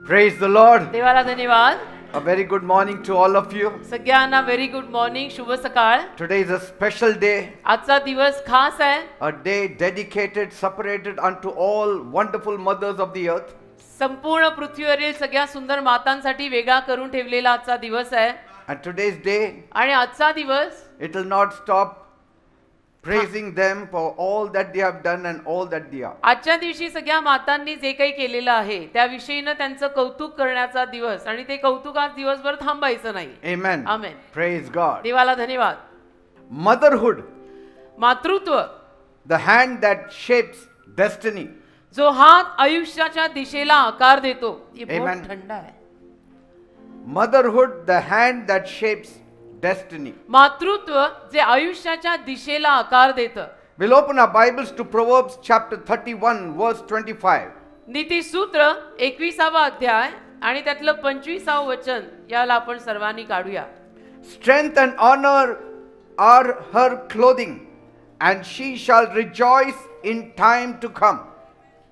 Praise the Lord. देवाला धन्यवाद. A very good morning to all of you. सगळ्यांना very good morning, शुभ सकाळ. Today is a special day, आजचा दिवस खास आहे. a day dedicated, separated unto all wonderful mothers of the earth. संपूर्ण पृथ्वीवरील सगळ्या सुंदर मातांसाठी वेगळा करून ठेवलेला आजचा दिवस आहे. And today's day, आणि आजचा दिवस it will not stop praising them for all that they have done and all that they are. आजच्या दिवशी सगळ्या मातांनी जे काही केलेलं आहे त्याविषयीनं त्यांचं कौतुक करण्याचा दिवस, आणि ते कौतुक आज दिवसभर थांबायचं नाही. Amen. आमेन. Praise God. देवाला धन्यवाद. Motherhood, मातृत्व, the hand that shapes destiny. जो हात आयुष्याच्या दिशेला आकार देतो. हे Amen. बहुत थंड आहे. Motherhood, the hand that shapes destiny. मातृत्व जे आयुष्याच्या दिशेला आकार देतं. We'll open our Bibles to Proverbs chapter 31 verse 25. नीतिसूत्र 21वा अध्याय आणि त्यातलं 25व वचन याला आपण सर्वांनी काढूया. Strength and honor are her clothing, and she shall rejoice in time to come.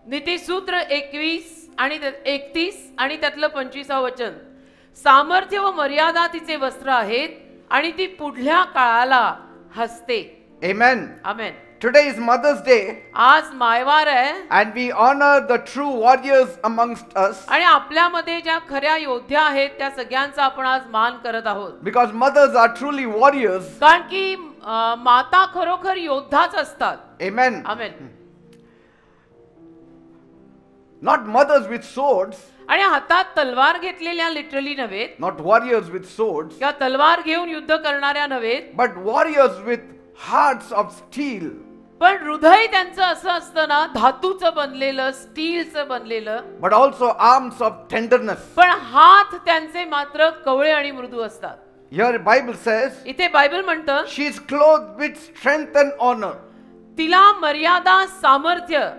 नीतिसूत्र 21 आणि 31 आणि त्यातलं 25व वचन. सामर्थ्य व मर्यादा तिचे वस्त्र आहेत आणि ती पुढल्या काळाला हसते. Amen. Amen. Today is Mother's Day, आज मायवार आहे and we honor the true warriors amongst us, आणि आपल्यामध्ये ज्या खऱ्या योद्ध्या आहेत त्या सगळ्यांचा आपण आज मान करत आहोत. because mothers are truly warriors. कारण की माता खरोखर योद्धाच असतात. Amen. Amen. Not mothers with swords, आणि हातात तलवार घेतलेल्या लिटरली नव्हे, not warriors with swords, किंवा तलवार घेऊन युद्ध करणाऱ्या नव्हे, but warriors with hearts of steel. पण हृदय त्यांचं असं असतं ना, धातूचं बनलेलं, स्टीलचं बनलेलं, But also arms of tenderness. पण हात त्यांचे मात्र कवळे आणि मृदू असतात. Here Bible says, इथे बायबल म्हणतं, she is clothed with strength and honor. तिला मर्यादा, सामर्थ्य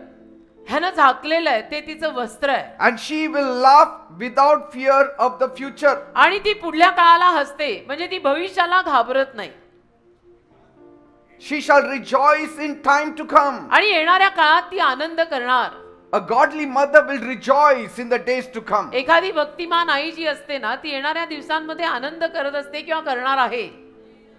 ह्यानं झाकलेलं आहे, ते तिचं वस्त्र आहे. And she will laugh without fear of the future. आणि ती पुढल्या काळाला हसते, म्हणजे ती भविष्याला घाबरत नाही. She shall rejoice in time to come. आणि येणाऱ्या काळात ती आनंद करणार. A godly mother will rejoice in the days to come. एखादी भक्तिमान आई जी असते ना, ती येणाऱ्या दिवसांमध्ये आनंद करत असते किंवा करणार आहे.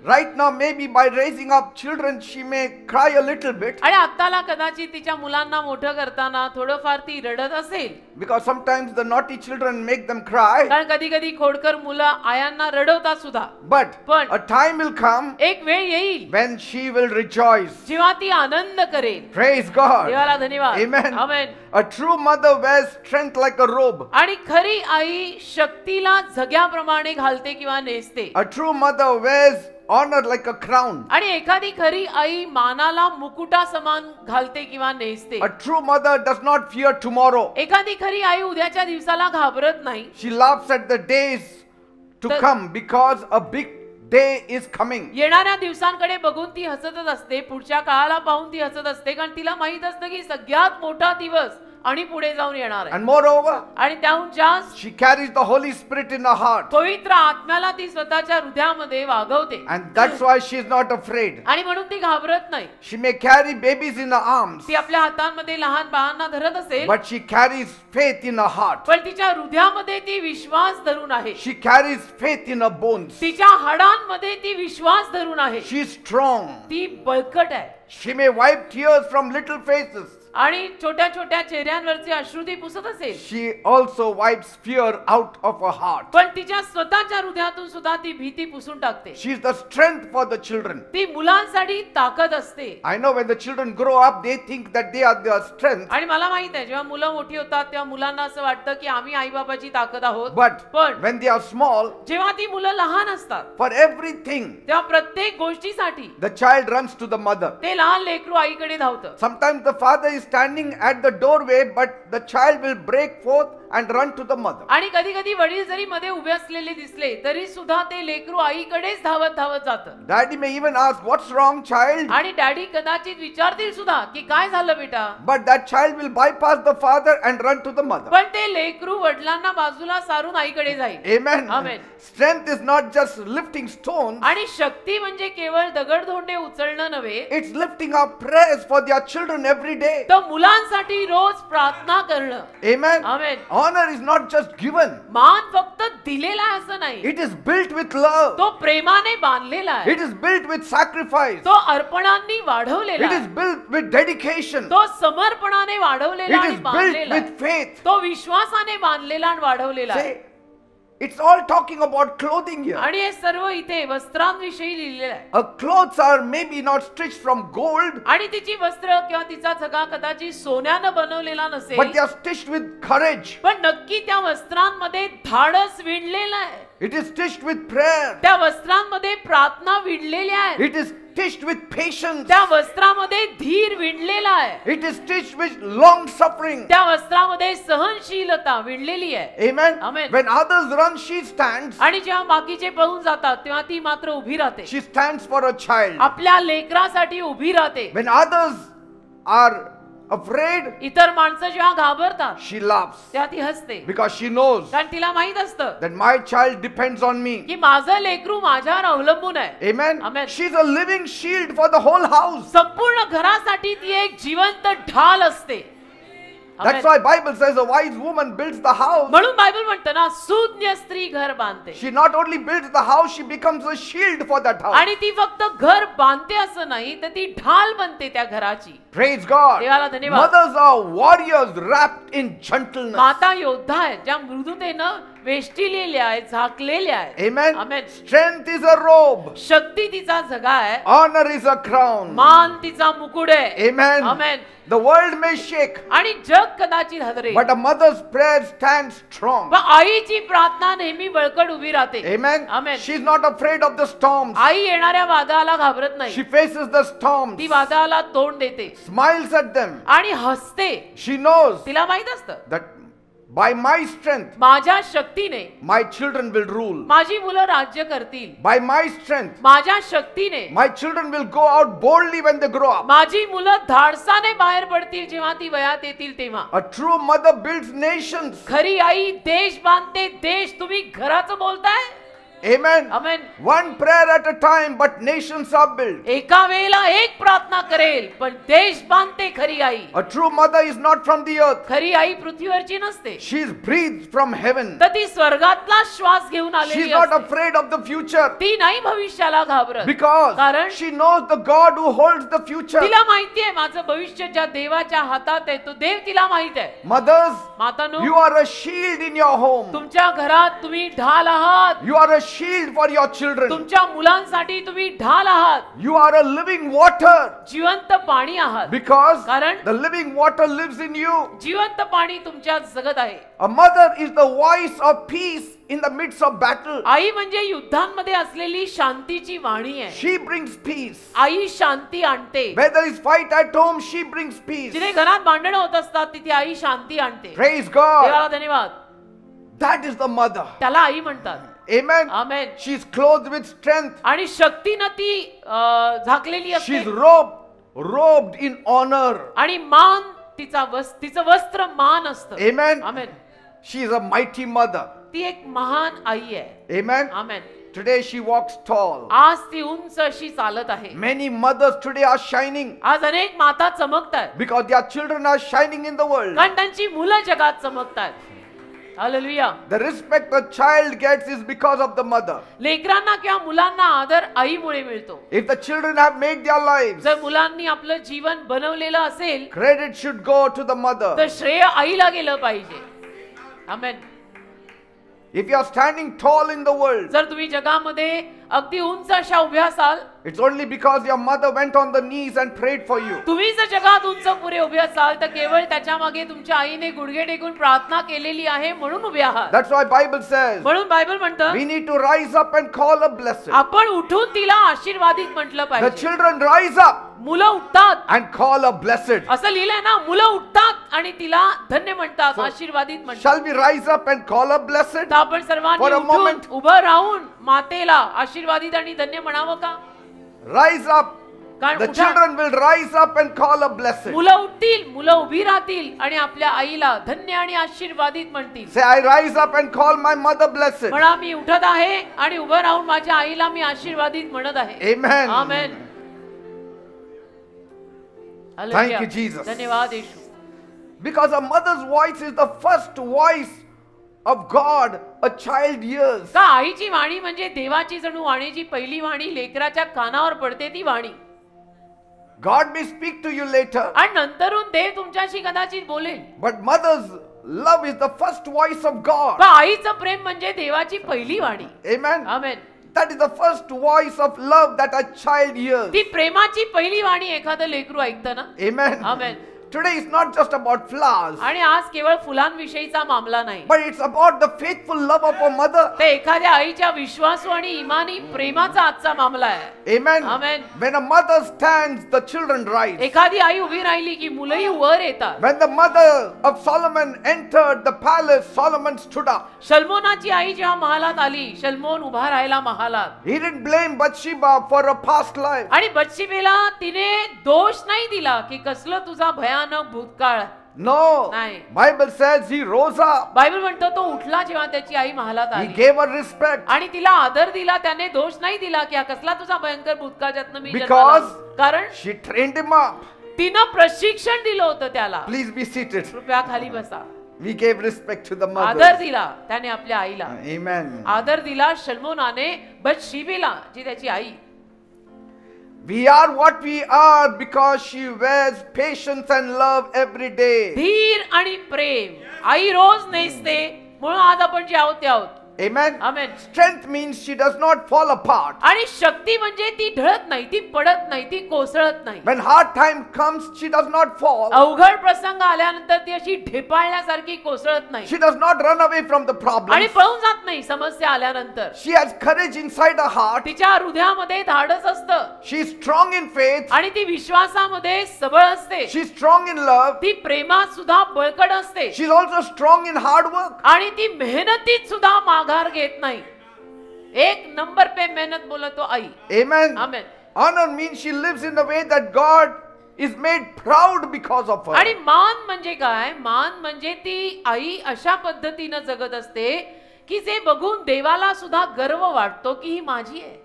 Right now, maybe by raising up children, she may cry a little bit. आणि आत्ताला कदाचित तिच्या मुलांना मोठं करताना थोडंफार ती रडत असेल. Because sometimes the naughty children make them cry. कारण कधी कधी खोडकर मुलं आयांना रडवतात सुद्धा. But पण a time will come एक वेळ येईल when she will rejoice. जेव्हा ती आनंद करेल. Praise God. देवाला धन्यवाद. Amen. Amen. A true mother wears strength like a robe. आणि खरी आई शक्तीला झग्याप्रमाणे घालते किंवा नेसते. A true mother wears honor like a crown. आणि एखादी खरी आई मानाला मुकुटा समान घालते किंवा नेसते. A true mother does not fear tomorrow. एखादी खरी आई उद्याच्या दिवसाला घाबरत नाही. She laughs at the days to come because a big day is coming. येणाऱ्या दिवसांकडे बघून ती हसतच असते, पुढच्या काळाला पाहून ती हसत असते, कारण तिला माहित असतं की सगळ्यात मोठा दिवस आणि पुढे जाऊन येणार आहे. And moreover, आणि त्याहून जास्त she carries the Holy Spirit in her heart. पवित्र आत्म्याला ती स्वतःच्या हृदयामध्ये वागवते. And that's why she is not afraid. आणि म्हणून ती घाबरत नाही. She may carry babies in her arms, ती आपल्या हातांमध्ये लहान बाळांना धरत असेल, but she carries faith in her heart. पण तिच्या हृदयामध्ये ती विश्वास धरून आहे. She carries faith in her bones. तिच्या हाडांमध्ये ती विश्वास धरून आहे. She is strong. ती बळकट आहे. She may wipe tears from little faces. आणि छोट्या छोट्या चेहऱ्यांवरचे अश्रू ती पुसत असेल. She also wipes fear out of her heart. पण तिच्या स्वतःच्या हृदयातून सुद्धा ती भीती पुसून टाकते. She is the strength for the children. ती मुलांसाठी ताकद असते. I know when the children grow up, they think that they are their strength. आणि मला माहित आहे, जेव्हा मुलं मोठी होतात तेव्हा मुलांना असं वाटतं की आम्ही आई बाबाची ताकद आहोत. But पण when they are small, जेव्हा ती मुलं लहान असतात for everything, तेव्हा प्रत्येक गोष्टीसाठी the child runs to the mother. ते लहान लेकरू आईकडे धावतं. Sometimes the father is standing at the doorway, but the child will break forth and run to the mother. आणि कधी कधी वडील जरी मध्ये उभे असलेले दिसले तरी सुद्धा ते लेकरू आईकडेच धावत धावत जातं. Daddy may even ask, "What's wrong, child?" आणि डॅडी कदाचित विचारतील सुद्धा की काय झालं बेटा. But that child will bypass the father and run to the mother. पण ते लेकरू वडिलांना बाजूला सारून आईकडे जाईल. Amen. Amen. Strength is not just lifting stones. आणि शक्ती म्हणजे केवळ दगडधोंडे उचलणं नव्हे, It's lifting up prayers for their children every day. तर तर मुलांसाठी रोज प्रार्थना करणं. Amen. Amen. Honor is not just given. मान फक्त दिलेला आहे असं नाही, It is built with love. तो प्रेमाने बांधलेला आहे, It is built with sacrifice. तो अर्पणांनी वाढवलेला It is आहे, built with dedication. तो समर्पणाने वाढवलेला It आणि is built बांधलेला with आहे, faith. तो विश्वासाने बांधलेला आणि वाढवलेला आहे. Say, it's all talking about clothing here. आणि हे सर्व इथे वस्त्रांविषयी लिहिलेलं आहे. Clothes are maybe not stitched from gold, आणि तिची वस्त्र किंवा तिचा झगा कदाचित सोन्यानं बनवलेला but नसेल, they are stitched with courage. पण नक्की त्या वस्त्रांमध्ये धाडस विणलेलं आहे, It is stitched with prayer. त्या वस्त्रांमध्ये प्रार्थना विणलेल्या आहेत, It is stitched with patience. त्या वस्त्रामध्ये धीर विणलेला आहे, It is stitched with long suffering. त्या वस्त्रामध्ये सहनशीलता विणलेली आहे. Amen. Amen. When others run, she stands. आणि जेव्हा बाकीचे पळून जातात तेव्हा ती मात्र उभी राहते, She stands for a child. आपल्या लेकरासाठी उभी राहते. When others are afraid, इतर माणसं जेव्हा घाबरतात she laughs तेव्हा ती हसते, because she knows कारण तिला माहित असतं that my child depends on me. की माझं लेकरू माझ्यावर अवलंबून आहे. Amen. Amen. She's a living shield for the whole house. संपूर्ण घरासाठी ती एक जिवंत ढाल असते. That's Amen. why Bible says a wise woman builds the house. म्हणून बायबल म्हणतं ना, सुज्ञ स्त्री घर बांधते. She not only builds the house, she becomes a shield for that house. आणि ती फक्त घर बांधते असं नाही, तर ती ढाल बनते त्या घराची. Praise God. देवाला धन्यवाद. Mothers are warriors wrapped in gentleness. माता योद्धा आहेत, ज्या मृदुतेनं वेष्टिलेल्या आहेत, झाकलेल्या आहेत. Amen. Amen. Strength is a robe. शक्ती तिचा झगा आहे, Honor is a crown. मान तिचा मुकुट आहे. Amen. Amen. The world may shake, आणि जग कदाचित हदरे, but a mother's prayer stands strong. पण आईची प्रार्थना नेहमी बळकट उभी राहते. Amen. Amen. She's not afraid of the storms. आई येणाऱ्या वादळाला घाबरत She नाही, faces the storms, ती वादळाला तोंड देते smiles at them. आणि हसते. She knows तिला माहित असतं, that by my strength, माझ्या शक्तीने my children will rule. माझी मुलं राज्य करतील, By my strength, माझ्या शक्तीने my children will go out boldly when they grow up. माझी मुलं धाडसाने बाहेर पडतील जेव्हा ती वयात येतील तेव्हा. A true mother builds nations. खरी आई देश बांधते. देश, तुम्ही घराचं बोलताय. Amen. Amen. One prayer at a time, but nations are built. एका वेळेला एक प्रार्थना करेल, पण देश बांधते खरी आई. A true mother is not from the earth. खरी आई पृथ्वीवरची नसते, She is breathed from heaven. तर ती स्वर्गातला श्वास घेऊन She आलेली is not असते. afraid of the future ती नाही भविष्याला घाबरत, because कारण she knows the God who holds the future. तिला माहिती आहे माझं भविष्य ज्या देवाच्या हातात आहे, तो देव तिला माहित आहे. Mothers, मातांनो, you are a shield in your home. तुमच्या घरात तुम्ही ढाल आहात. You are a shield for your children. तुमच्या मुलांसाठी तुम्ही ढाल आहात, You are a living water जिवंत पाणी आहात, because कारण the living water lives in you. जिवंत पाणी तुमच्यात जगत आहे. A mother is the voice of peace in the midst of battle. आई म्हणजे युद्धांमध्ये असलेली शांतीची वाणी आहे. She brings peace. आई शांती आणते. Where there is fight at home, she brings peace. जिथे घरात भांडणं होत असतात तिथे आई शांती आणते. Praise God. देवाला धन्यवाद. That is the mother. त्याला आई म्हणतात. Amen. Amen. She is clothed with strength. आणि शक्तीनं ती झाकलेली She असते is robed in honor. आणि मान तिचं वस्त्र मान असतं. Amen. Amen. She is a mighty mother. ती एक महान आई आहे. Amen. Amen. Today she walks tall. आज ती उंच अशी चालत आहे. Many mothers today are shining आज अनेक माता चमकतात, because their children are shining in the world. कारण त्यांची मुलं जगात चमकतात. Hallelujah. The respect a child gets is because of the mother. लेकरांना किंवा मुलांना आदर आईमुळे मिळतो. If the children have made their lives, जर मुलांनी आपलं जीवन बनवलेलं असेल, credit should go to the mother. तर श्रेय आईला गेलं पाहिजे. आमेन. If you are standing tall in the world, जर तुम्ही जगामध्ये अगदी उंच अशा उभ्या असाल, it's only because your mother went on the knees and prayed for you. तुम्ही जर जगात उंच पुरे उभे असाल, तर केवळ त्याच्या मागे तुमच्या आईने गुडघे टेकून प्रार्थना केलेली आहे म्हणून उभे आहात. That's why Bible says म्हणून बायबल म्हणतं, we need to rise up and call a blessed. आपण उठून तिला आशीर्वादित म्हटलं The पाहिजे. children rise up मुलं उठतात and call a blessed. असं लिहिलंय ना, मुलं उठतात आणि तिला धन्य म्हणतात, आशीर्वादित म्हणतात. Shall we rise up and call a blessed? तर आपण सर्वांनी For a उठून moment. उभं राहून मातेला आशीर्वादित आणि धन्य म्हणावं का? Rise up. कारण The उठा. children will rise up and call a blessed. मुलं उठतील, मुलं उभी राहतील आणि आपल्या आईला धन्य आणि आशीर्वादित म्हणतील. Say, I rise up and call my mother blessed. म्हणा, मी उठत आहे आणि उभं राहून माझ्या आईला मी आशीर्वादित म्हणत आहे. Amen. Amen. Hallelujah. you, Jesus. धन्यवाद येशू. Because a mother's voice is the first voice of God a child hears. का आईची वाणी म्हणजे देवाची जणू वाणी, जी पहिली वाणी लेकराच्या कानावर पडते ती वाणी. God may speak to you later, आणि नंतरून देव तुमच्याशी कदाचित बोलेल. but mother's love is the first voice of God. का आईचं प्रेम म्हणजे देवाची पहिली वाणी. Amen. Amen. That is the first voice of love that a child hears. ती प्रेमाची पहिली वाणी एखादं लेकरू ऐकतं ना. Amen. Amen. Today is not just about flowers, आणि आज केवळ फुलांविषयीचा मामला नाही, but it's about the faithful love of a mother. ते एखाद्या आईच्या विश्वासू आणि इमानी प्रेमाचा आजचा मामला आहे. Amen. Amen. When a mother stands, the children rise. एखादी आई उभी राहिली की मुलंही वर येतात. When the mother of Solomon entered the palace, Solomon stood up. शल्मोनाची आई जेव्हा महालात आली, शल्मोन उभा राहिला महालात. He didn't blame Bathsheba for a past life. आणि बत्शेबेला तिने दोष नाही दिला की कसलं तुझा भयानक भूतकाळ. No. नाही. Bible says he rose up. Bible म्हणतो तो उठला जेव्हा त्याची आई महालात He आली gave her respect. आणि तिला आदर दिला. त्याने दोष नाही दिला की हा कसला तुझा भयंकर भूतकाळ ज्यातनं मी जन्माला Because आलो. कारण she trained him up. तिनं प्रशिक्षण दिलं होतं त्याला. Please be seated. कृपया खाली बसा. We gave respect to the आदर mother. दिला त्याने आपल्या आईला. Amen. आदर दिला शल्मोनाने बत्शेबेला, जी त्याची आई. We are what we are because she wears patience and love every day. धीर आणि प्रेम आई रोज नेसते, म्हणून आज आपण जे आहोत ते आहोत. Amen. Amen. Strength means she does not fall apart. आणि शक्ती म्हणजे ती ढळत नाही, ती पडत नाही, ती कोसळत नाही. When hard time comes, she does not fall. अवघड प्रसंग आल्यानंतर ती अशी ढेपाळल्यासारखी कोसळत नाही She does not run away from the आणि problem. पळून जात नाही समस्या आल्यानंतर. She has courage inside her heart. तिच्या हृदयामध्ये धाडस असतं She is strong in faith. आणि ती विश्वासामध्ये सबळ असते. She is strong in love. ती प्रेमात सुद्धा बळकट असते She is also strong in hard work. आणि ती मेहनतीत सुद्धा माघार घेत नाही. एक नंबर पे मेहनत बोलतो आई. Amen. Amen. Honor means she lives in a way that God is made proud because of आणि her. मान म्हणजे काय? मान म्हणजे ती आई अशा पद्धतीनं जगत असते की जे बघून देवाला सुद्धा गर्व वाटतो की ही माझी आहे.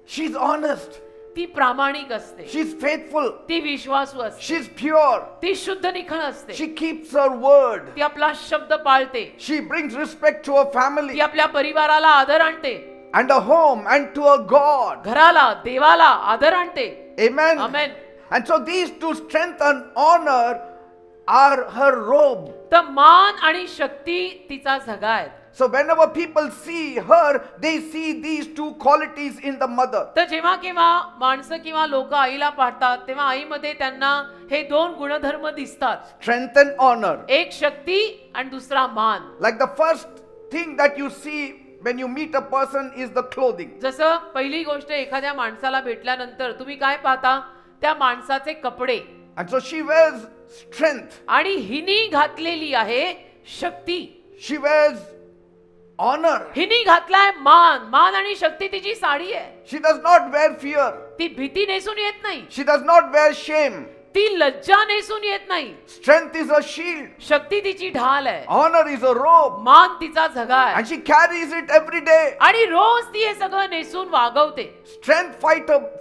She is honest. ती प्रामाणिक असते, She is faithful. ती विश्वासू असते, She is pure. ती शुद्ध निखळ असते, She keeps her word. ती आपला शब्द पाळते, She brings respect to her ती family आपल्या परिवाराला आदर आणते, and a home and to her God. घराला देवाला आदर आणते. Amen. Amen. And so these two, strength and honor, are her robe. तर मान आणि शक्ती तिचा झगा आहेत. So whenever people see her, they see these two qualities in the mother. तर जेव्हा केव्हा माणसं किंवा लोक आईला पाहतात तेव्हा आईमध्ये त्यांना हे दोन गुणधर्म दिसतात. Strength and honor. एक शक्ती आणि दुसरा मान. Like the first thing that you see when you meet a person is the clothing. जसं पहिली गोष्ट एखाद्या माणसाला भेटल्यानंतर तुम्ही काय पाहता? त्या माणसाचे कपडे. And so she wears strength. आणि हिनी घातलेली आहे शक्ती. She wears honor. हिनी घातलाय मान. मान आणि शक्ती तिची साडी आहे. She does not wear fear. ती भीती नेसून येत नाही, She does not wear shame. ती लज्जा नेसून येत नाही. Strength is a shield. शक्ती तिची ढाल आहे, Honor is a robe. मान तिचा झगा आहे And she carries it every day. आणि रोज ती हे सगळं नेसून वागवते. Strength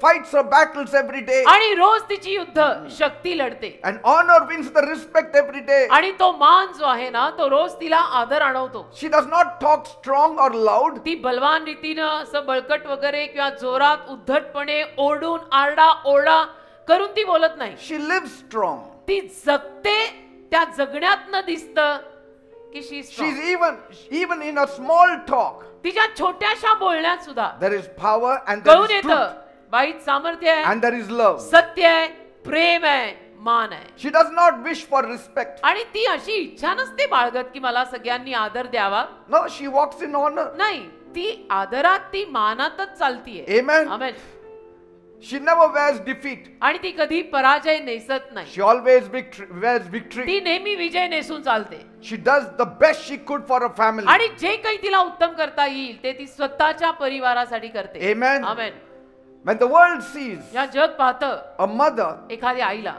fights her battles every day. आणि रोज तिची युद्ध शक्ती लढते. And honor wins the respect every day. आणि तो मान जो आहे ना तो रोज तिला आदर आणवतो. She does not talk strong or loud. ती बलवान रीतीनं असं बळकट वगैरे किंवा जोरात उद्धटपणे ओरडून आरडा ओरडा करून ती बोलत नाही. She lives strong. ती जगते. त्या जगण्यातनं दिसतं की She's even in a small talk. तिच्या छोट्याशा बोलण्यात सुद्धा There is power and there कळून is येतं truth बाईत सामर्थ्य आहे, and there is love. सत्य आहे, प्रेम आहे, मान आहे. She does not wish for respect. आणि ती अशी इच्छा नसते बाळगत की मला सगळ्यांनी आदर द्यावा. No, she walks in honor. नाही, ती आदरात ती मानातच चालतीये. Amen. Amen. She never wears defeat. आणि ती कधी पराजय नेसत नाही. She always wears victory. ती नेहमी विजय नेसून चालते. She does the best she could for her family. आणि जे काही तिला उत्तम करता येईल ते ती स्वतःच्या परिवारासाठी करते. Amen. Amen. When the world sees या जग पाहतं a mother, एखाद्या आईला,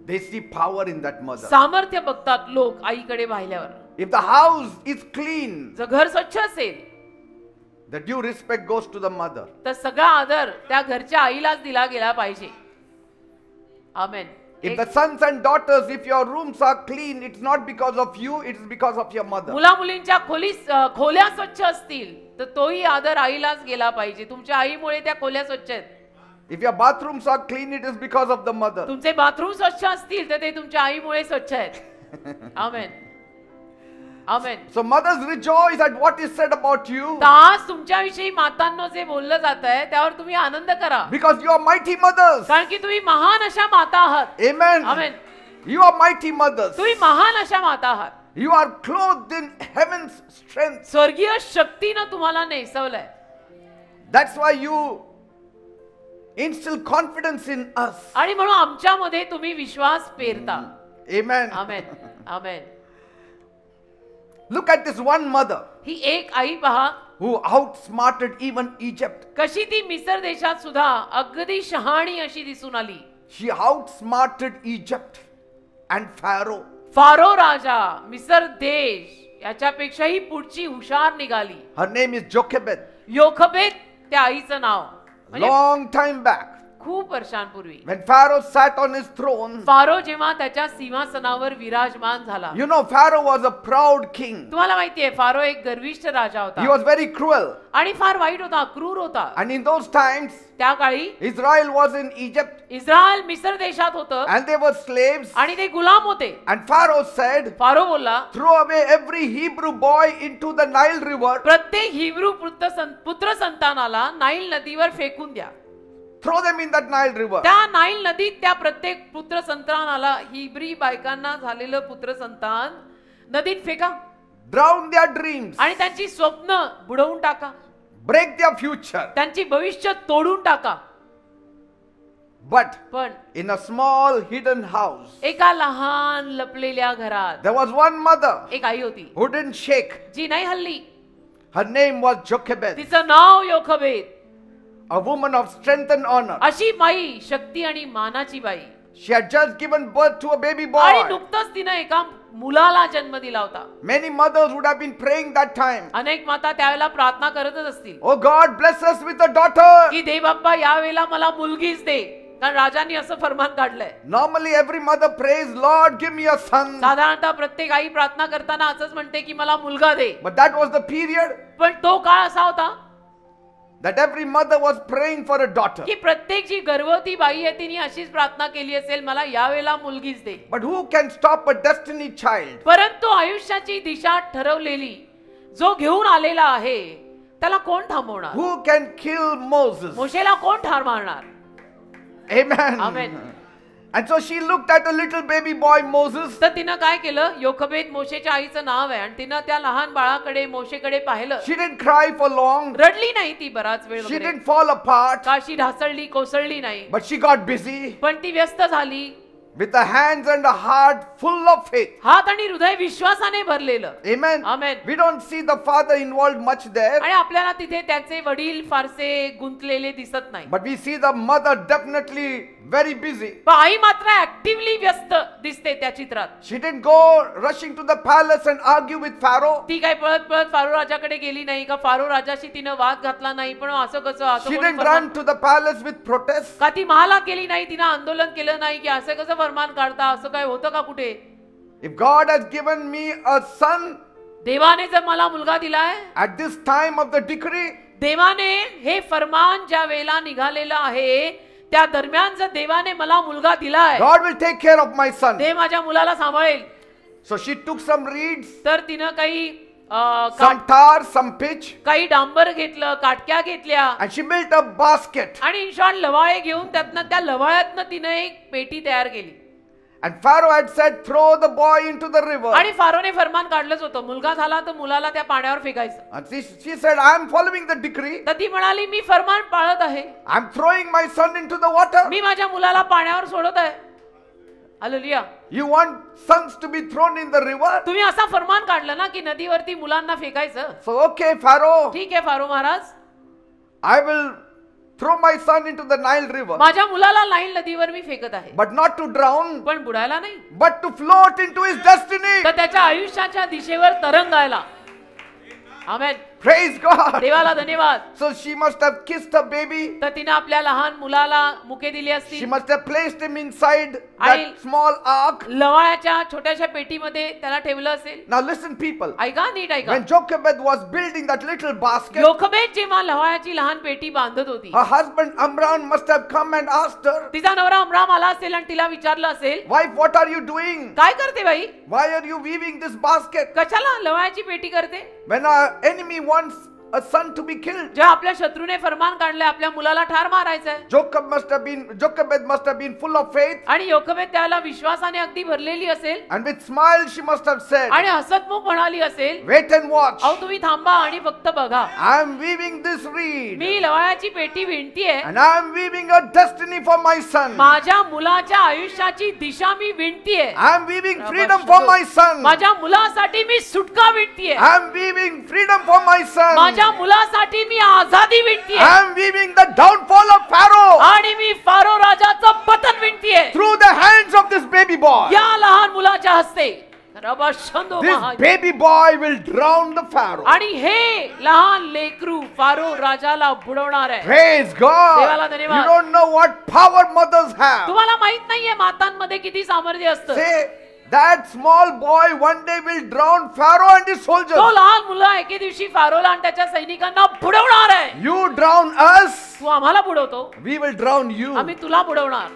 they see power in that mother. सामर्थ्य बघतात लोक आईकडे पाहिल्यावर. If the house is clean, जर घर स्वच्छ असेल the due respect goes to the mother. तर सगळा आदर त्या घरच्या आईलाच दिला गेला पाहिजे. आमेन. If the sons and daughters, if your rooms are clean, it's not because of you, it's because of your mother. मुला मुलींच्या खोल्या स्वच्छ असतील तर तोही आदर आईलाच गेला पाहिजे. तुमच्या आईमुळे त्या खोल्या स्वच्छ आहेत. If your bathrooms are clean, it is because of the mother. तुमचे बाथरूम स्वच्छ असतील तर ते तुमच्या आईमुळे स्वच्छ आहेत. आमेन. आमेन. So mothers rejoice at what is said about you. तर आज तुमच्याविषयी मातांनो जे बोललं जात आहे त्यावर तुम्ही आनंद करा. Because you are mighty mothers. कारण की तुम्ही महान अशा माता आहात. Amen. Amen. You are mighty mothers. तुम्ही महान अशा माता आहात. You are clothed in heaven's strength. स्वर्गीय शक्तीनं तुम्हाला नेसवलंय. That's why you instill confidence in us. आणि म्हणून आमच्यामध्ये तुम्ही विश्वास पेरता. Amen. Amen. Amen. Look at this one mother ही एक आई पहा who outsmarted even Egypt. कशी ती मिसर देशात सुद्धा अगदी शहाणी अशी दिसून आली. She outsmarted Egypt and Pharaoh. Pharaoh राजा मिसर देश याच्यापेक्षाही पुढची हुशार निघाली. Her name is Jochebed. योखबेद त्या आईचं नाव. म्हणजे Long time back, खूप वर्षांपूर्वी when Pharaoh sat on his throne, pharaoh जेव्हा त्याच्या सिंहासनावर विराजमान झाला. you know, Pharaoh was a proud king. तुम्हाला माहितीये फारो एक गर्विष्ठ राजा He होता was very cruel. आणि फार वाईट होता, क्रूर होता. And in those times, त्या काळी Israel was in Egypt Israel मिसर देशात होतं and they were slaves. आणि ते गुलाम होते. And Pharaoh said, फारो बोलला throw away every Hebrew boy into the Nile River. प्रत्येक हिब्रू पुत्र संतानाला नाईल नदीवर फेकून द्या. Throw them in that Nile River. त्या नाईल नदीत त्या प्रत्येक पुत्र संतानाला हिब्री बायकांना झालेलं पुत्र संतान नदीत फेका. Drown their dreams. आणि त्यांची स्वप्न बुडवून टाका. Break their future. त्यांची भविष्य तोडून टाका. But पण in a small hidden house, एका लहान लपलेल्या घरात there was one mother एक आई होती who didn't shake. जी नाही हल्ली. Her name was Jochebed, तिचं नाव योखबेद. a woman of strength and honor. अशी बाई शक्ती आणि मानाची बाई. She had just given birth to a baby आणि boy. नुकतंच तिनं एका मुलाला जन्म दिला होता. Many mothers would have been praying that time. अनेक माता त्यावेळेला प्रार्थना करतच असतील Oh God, bless us with a daughter. की दे बाप्पा यावेळेला मला मुलगीच दे. कारण राजांनी असं फरमान काढलंय. Normally every mother prays, Lord, give me a son. साधारणतः प्रत्येक आई प्रार्थना करताना असंच म्हणते की मला मुलगा दे. But that was the period पण तो काळ असा होता that every mother was praying for a daughter. की प्रत्येक जी गर्भवती बाई आहे तिने अशीच प्रार्थना केली असेल मला यावेळेला मुलगीच दे. But who can stop a destiny child? परंतु आयुष्याची दिशा ठरवलेली जो घेऊन आलेला आहे त्याला कोण थांबवणार? Who can kill Moses? मोशेला कोण ठार मारणार? Amen. Amen. And so she looked at a little baby boy Moses. तर तिनं काय केलं? योखबेद मोशेच्या आईचं नाव आहे आणि तिनं त्या लहान बाळाकडे मोशेकडे पाहिलं. She didn't cry for long. रडली नाही ती बराच वेळ She वगैरे. didn't fall apart. काशी ढासळली कोसळली नाही. But she got busy पण ती व्यस्त झाली. with the hands and a heart full of faith. हात आणि हृदय विश्वासाने भरलेलं. Amen. Amen. We don't see the father involved much there. आणि आपल्याला तिथे त्याचे वडील फारसे गुंतलेले दिसत नाही. But we see the mother definitely very busy. पण आई मात्र ऍक्टिव्हली व्यस्त दिसते त्या चित्रात. She didn't go rushing to the palace and argue with Pharaoh. ती काय पळत पळत फारो राजाकडे गेली नाही का फारो राजाशी तिनं वाद घातला नाही. पण असं कसं असं She कोणी didn't Farman- run to the palace with protest. का ती महाला केली नाही. तिनं आंदोलन केलं नाही की असं कसं फरमान काढता. असं काय होतं का कुठे? If God has given me a son देवाने जर मला मुलगा दिलाय at this time of the decree, देवाने हे फरमान ज्या वेळेला निघालेलं आहे त्या दरम्यान जर देवाने मला मुलगा दिलाय God will take care of my son. ते माझ्या मुलाला सांभाळेल. So she took some reeds, तर तिनं काही some tar, some pitch, काही डांबर घेतलं काटक्या घेतल्या and she built a basket. आणि इन शॉर्ट लवाळे घेऊन त्यातनं त्या लवाळ्यातनं तिनं एक पेटी तयार केली. And Pharaoh had said, throw the boy into the river. आणि फारोने फरमान काढलंच होतं मुलगा झाला तर मुलाला त्या पाण्यावर फेकायचं. And she said, I am following the decree. तर ती म्हणाली मी फरमान पाळत आहे. I am throwing my son into the water. मी माझ्या मुलाला पाण्यावर सोडत आहे. Hallelujah. You want sons to be thrown in the river? तुम्ही असा फरमान काढलं ना की नदीवरती मुलांना फेकायचं. So okay, Pharaoh, ठीक आहे pharaoh Maharaj. I will throw my son into the Nile River. माझ्या मुलाला नाईल नदीवर मी फेकत आहे. But not to drown, पण बुडायला नाही. but to float into his destiny. तर त्याच्या आयुष्याच्या दिशेवर तरंगायला. आमेन. Praise God. देवाला धन्यवाद. So she must have kissed her baby. तर तिने आपल्या लहान मुलाला मुके दिली She असती. must have placed him inside आणि that small ark. लवाळ्याच्या छोट्याशा पेटीमध्ये त्याला ठेवलं असेल. Now listen, people. ऐका नीट ऐका. When Jochebed was building that little basket, योखबेद जेव्हा लवाळ्याची लहान पेटी बांधत होती, her husband Amram must have come and asked her, तिचा नवरा अमराम आला असेल आणि तिला विचारलं असेल, "Wife, what are you doing? काय करते बाई? Why are you weaving this basket? कशाला लवाळ्याची पेटी करते? When our enemy wants a son to be killed." जेव्हा आपल्या शत्रूने फरमान काढले आपल्या मुलाला ठार मारायचंय. Jochebed must have been full of faith, आणि योखबेद त्याला विश्वासाने अगदी भरलेली असेल and with smile she must have said, आणि हसतमुख म्हणाली असेल, "Wait and watch. अहो तुम्ही थांबा आणि फक्त बघा. I am weaving this reed, मी लवाळ्याची पेटी विणतीये. and I am weaving a destiny for my son. माझ्या मुलाच्या आयुष्याची दिशा मी विणतीये. I am weaving freedom for my son. माझ्या मुलासाठी मी सुटका विणतीये. I am weaving freedom for my son. माझ्या मुलासाठी मी आझादी विणतीये. I am weaving the downfall of Pharaoh आणि मी फारो राजाचं पतन विणतीये through the hands of this baby boy. या लहान मुलाच्या हस्ते. रबशंदो This महाज. baby boy will drown the Pharaoh. आणि हे लहान लेकरू फारो राजाला बुडवणार आहे. Praise God. देवाला धन्यवाद. You don't know what power mothers have. तुम्हाला माहित नाहीये मातांमध्ये किती सामर्थ्य असतं. Say, that small boy one day will drown Pharaoh and his soldiers. तो लहान मुलगा एके दिवशी फारोला आणि त्याच्या सैनिकांना बुडवणार आहे. You drown us, तू आम्हाला बुडवतो, we will drown you. आम्ही तुला बुडवणार.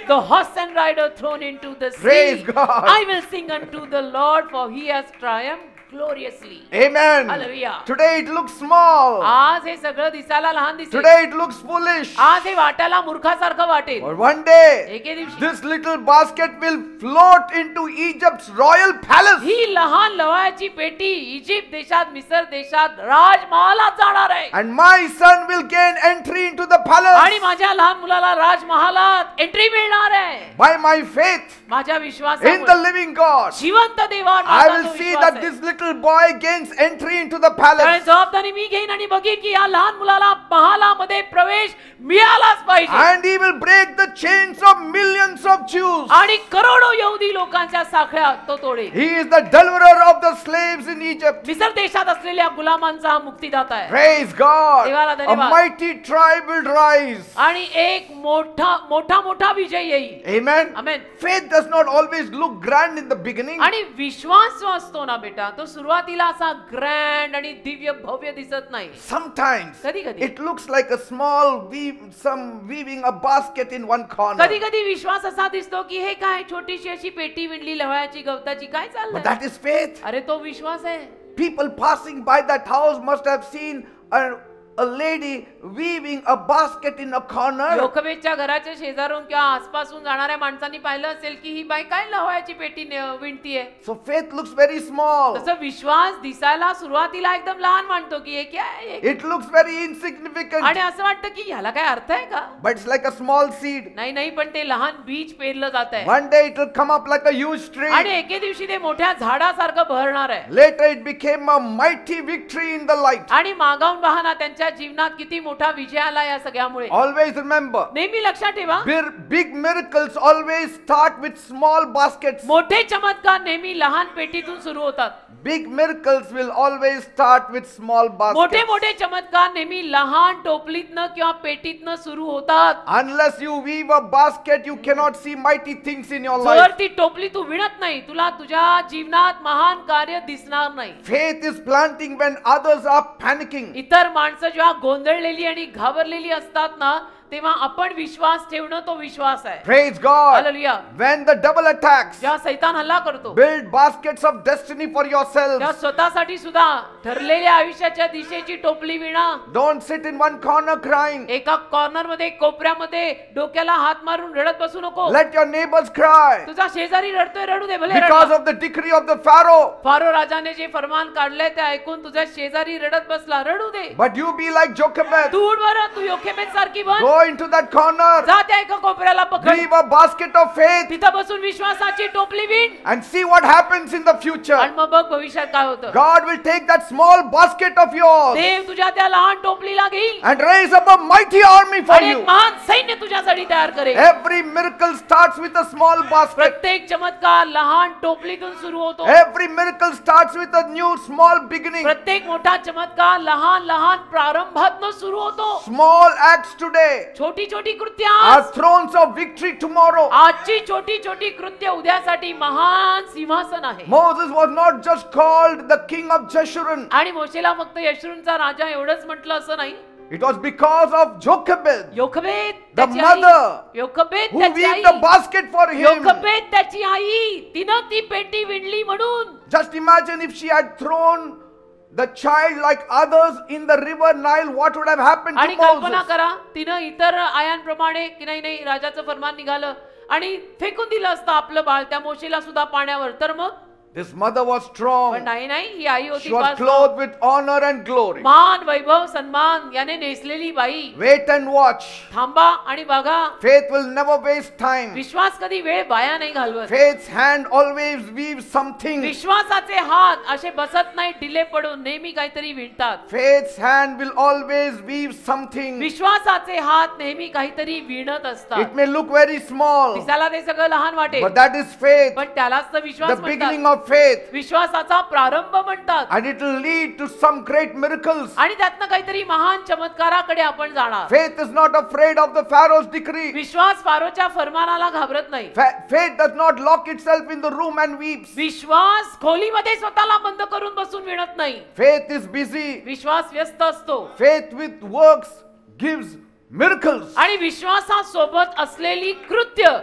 The horse and rider thrown into the sea. Praise God. I will sing unto the Lord, for he has triumphed gloriously. Amen. Hallelujah. Today it looks small. आज हे सगळं दिसायला लहान दिसेल. Today it looks foolish. आज हे वाटायला मूर्खासारखं वाटेल. But one day, एके दिवशी this little basket will float into Egypt's royal palace. ही लहान लवाळ्याची पेटी इजिप्त देशात मिसर देशात राजमहालात जाणार आहे. And my son will gain entry into the आणि palace. माझ्या लहान मुलाला राजमहालात एंट्री मिळणार आहे. By my faith माझ्या in the विश्वासामुळे living God, जिवंत देवावर I माझा will जो see विश्वास that आहे. this little boy gains entry into the त्यामुळे palace. जबाबदारी मी घेईन आणि बघीन की या लहान मुलाला महालामध्ये प्रवेश मिळालाच पाहिजे. And he will break the chains of millions of Jews. आणि करोडो यहुदी लोकांच्या साखळ्या तो तोडेल. He is the deliverer of the slaves in Egypt. मिसर देशात असलेल्या गुलामांचा हा मुक्तिदाता आहे. Praise God. देवाला A धन्यवाद. mighty tribe will rise. आणि एक मोठा विजय येईल. Amen. Amen. Faith does not always look grand in the beginning. आणि विश्वास जो असतो ना बेटा तो सुरुवातीला असा ग्रँड आणि दिव्य भव्य दिसत नाही. Sometimes कधी-कधी. it looks like a small weaving a basket in one corner. कधी कधी विश्वास असा दिसतो की हे काय छोटीशी अशी पेटी विणली लवळ्याची गवताची काय But चाललंय. that is faith. अरे तो विश्वास आहे. People passing by that house must have seen a lady weaving a basket in a corner. योखबेदच्या घराच्या शेजारून किंवा आसपासून जाणाऱ्या माणसांनी पाहिलं असेल की ही बाई काय लवळ्याची पेटी विणतीये. So faith looks very small. तसं विश्वास दिसायला सुरुवातीला एकदम लहान मानतो की हे काय आहे? It looks very insignificant. आणि असं वाटतं की ह्याला काय अर्थ आहे का. But it's like a small seed. नाही पण ते लहान बीज पेरलं जात आहे. One day it will come up like a huge tree. आणि एके दिवशी ते मोठ्या झाडासारखं बहरणार आहे. Later it became a mighty victory in the light. आणि मागाऊन पाहना त्यांच्या जीवनात किती मोठा विजय आला या सगळ्यामुळे. Always remember, नेहमी लक्षात ठेवा big miracles always start with small baskets. मोठे चमत्कार नेहमी लहान पेटीतून सुरू होतात. Big miracles will always start with small baskets. मोठे चमत्कार नेहमी लहान टोपलीतनं किंवा पेटीतनं सुरू होतात. Unless you weave a basket, you cannot see mighty things in your जर life. ती टोपली तू विणत नाही तुला तुझ्या जीवनात महान कार्य दिसणार नाही. Faith is planting when others are panicking. इतर माणसं जेव्हा गोंधळलेली आणि घाबरलेली असतात ना तेव्हा आपण विश्वास ठेवणं तो विश्वास आहे. Praise God. Hallelujah. When the devil attacks, जेव्हा सैतान हल्ला करतो build baskets of destiny for yourselves. तेव्हा स्वतःसाठी सुद्धा ठरलेल्या आयुष्याच्या दिशेची टोपली विणा. Don't sit in one corner crying. एका कॉर्नर मध्ये कोपऱ्यामध्ये डोक्याला हात मारून रडत बसू नको. Let your neighbors cry तुझा शेजारी रडतोय रडू दे भले because रडला. of the decree of the Pharaoh. Pharaoh राजाने जे फरमान काढले ते ऐकून तुझ्या शेजारी रडत बसला रडू दे. But you be like Jochebed. तू उठ बरं तू योखेबेद सारखी बन. Go into that corner. जा त्या एका कोपऱ्याला पकड, Leave a basket of faith तिथं बसून विश्वासाची टोपली विण and see what happens in the future. आणि मग बघ भविष्यात काय होतं. God will take that small basket of yours देव तुझ्या त्या लहान टोपलीला घेईल and raise up a mighty army for आणि एक you. महान सैन्य तुझ्यासाठी तयार करेल. Every miracle starts with a small basket. प्रत्येक चमत्कार लहान टोपलीतून सुरू होतो. Every miracle starts with a new small beginning. प्रत्येक मोठा चमत्कार लहान लहान प्रारंभातनं सुरू होतो. Small acts today छोटी छोटी कृत्य are आज, thrones of victory tomorrow. आजची छोटी छोटी कृत्य उद्यासाठी महान सिंहासन आहे. Moses was not just called the king of Jeshurun. आणि मोशेला फक्त यशरूनचा राजा एवढंच म्हटलं असं नाही. It was because of Jochebed, योखबेद the त्याची आई, mother, योखबेद who त्याची weaved the I, basket for him. योखबेद त्याची आई, तिनं ती पेटी विणली म्हणून. Just imagine if she had thrown the child like others in the river Nile, what would have happened आणि to कल्पना Moses? करा, तिनं इतर आयांप्रमाणे की नाही राजाचं फरमान निघालं आणि फेकून दिलं असतं आपलं बाळ त्या मोशेला सुद्धा पाण्यावर, तर मग This mother was पण strong. नाही ही आई होती She was फार clothed with honor and glory. मान वैभव सन्मान याने नेसलेली बाई. Wait and watch. थांबा आणि बघा, Faith will never waste time. विश्वास कधी वेळ वाया नाही घालवत. Faith's hand always weaves something. विश्वासाचे हात असे बसत नाही डिले पडून, नेहमी काहीतरी विणतात. Faith's hand will always weave something. विश्वासाचे हात नेहमी काहीतरी विणत It असतात. may look very small, दिसायला ते सगळं लहान वाटेल, but that is faith, पण त्यालाच तर the विश्वास beginning म्हणतात. of faith, विश्वासाचा प्रारंभ म्हणतात. and it will lead to some great miracles. आणि त्यातनं काहीतरी महान चमत्काराकडे आपण जाणार. Faith is not afraid of the Pharaoh's decree. विश्वास फारोच्या फरमानाला घाबरत नाही. Faith does not lock itself in the room and weeps. विश्वास खोलीमध्ये स्वतःला बंद करून बसून विणत नाही. Faith is busy. विश्वास व्यस्त असतो. Faith with works gives miracles. आणि विश्वासासोबत असलेली कृत्य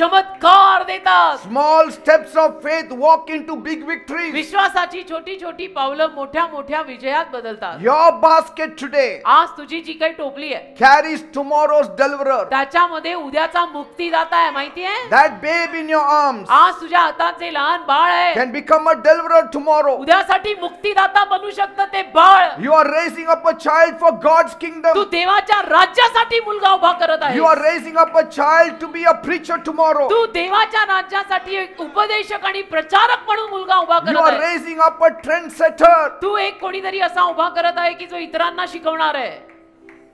चमत्कार देतात. Small steps of faith walk into big victories. विश्वासाची छोटी छोटी पावलं मोठ्या मोठ्या विजयात बदलतात. Your basket today आज तुझी जी काही टोपली आहे carries tomorrow's deliverer. त्याच्यामध्ये उद्याचा मुक्तीदाता आहे, माहिती आहे. That babe in your arms आज तुझ्या हातात जे लहान बाळ आहे can become a deliverer tomorrow. उद्यासाठी मुक्तीदाता बनू शकतं ते बाळ. You are raising up a child for God's Tu kingdom. देवाच्या राज्यासाठी मुलगा उभा करत You are आहे. raising up a child to be a preacher tomorrow. तू देवाच्या राज्यासाठी एक उपदेशक आणि प्रचारक म्हणून मुलगा उभा You करत are आहे. raising up a trendsetter. तू एक कोणीतरी असा उभा करत आहे की जो इतरांना शिकवणार आहे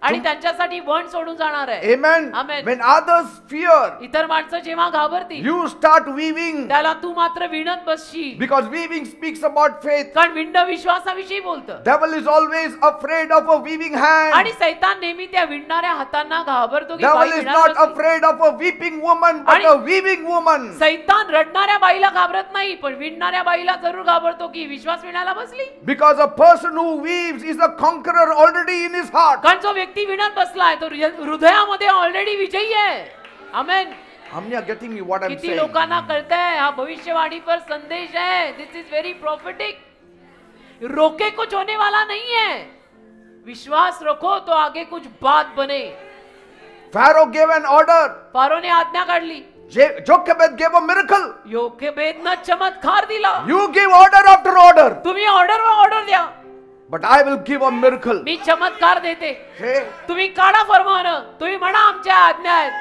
आणि त्यांच्यासाठी वण सोडून जाणार आहे. Amen. Amen. When others fear, इतर माणसं जेव्हा घाबरतील you start weaving, त्याला तू मात्र विणत बसशील, because weaving speaks about faith. कारण विणणं विश्वासाविषयी बोलतं. Devil is always afraid of a weaving आणि hand. सैतान नेहमी त्या विणणाऱ्या हातांना घाबरतो की Devil बाई is विणणार not कसली. afraid of a weeping woman, but आणि- a weaving woman. सैतान रडणाऱ्या बाईला घाबरत नाही, पण विणणाऱ्या बाईला जरूर घाबरतो की विश्वास विणायला बसली. Because a person who weaves is a conqueror already in his heart. कारण जो व्यक्ती विणत बसलाय तो हृदयामध्ये ऑलरेडी विजयी आहे. आमेन. How many are getting me what I'm किती saying? लोकांना कळतंय हा भविष्यवाणी पर संदेश है. दिस इज वेरी प्रॉफिटिक. रोके कुछ होने वाला नहीं है, विश्वास रखो तो आगे कुछ बात बने. Pharaoh gave an order. फारोने आज्ञा काढली, Jochebed gave a miracle. योखेबेदनं चमत्कार दिला. You give order after order, तुम्ही ऑर्डरवर ऑर्डर द्या, but I will give a miracle. मी चमत्कार देते. Hey, तुम्ही काढा फरमान, तुम्ही म्हणा आमच्या आज्ञा आहेत,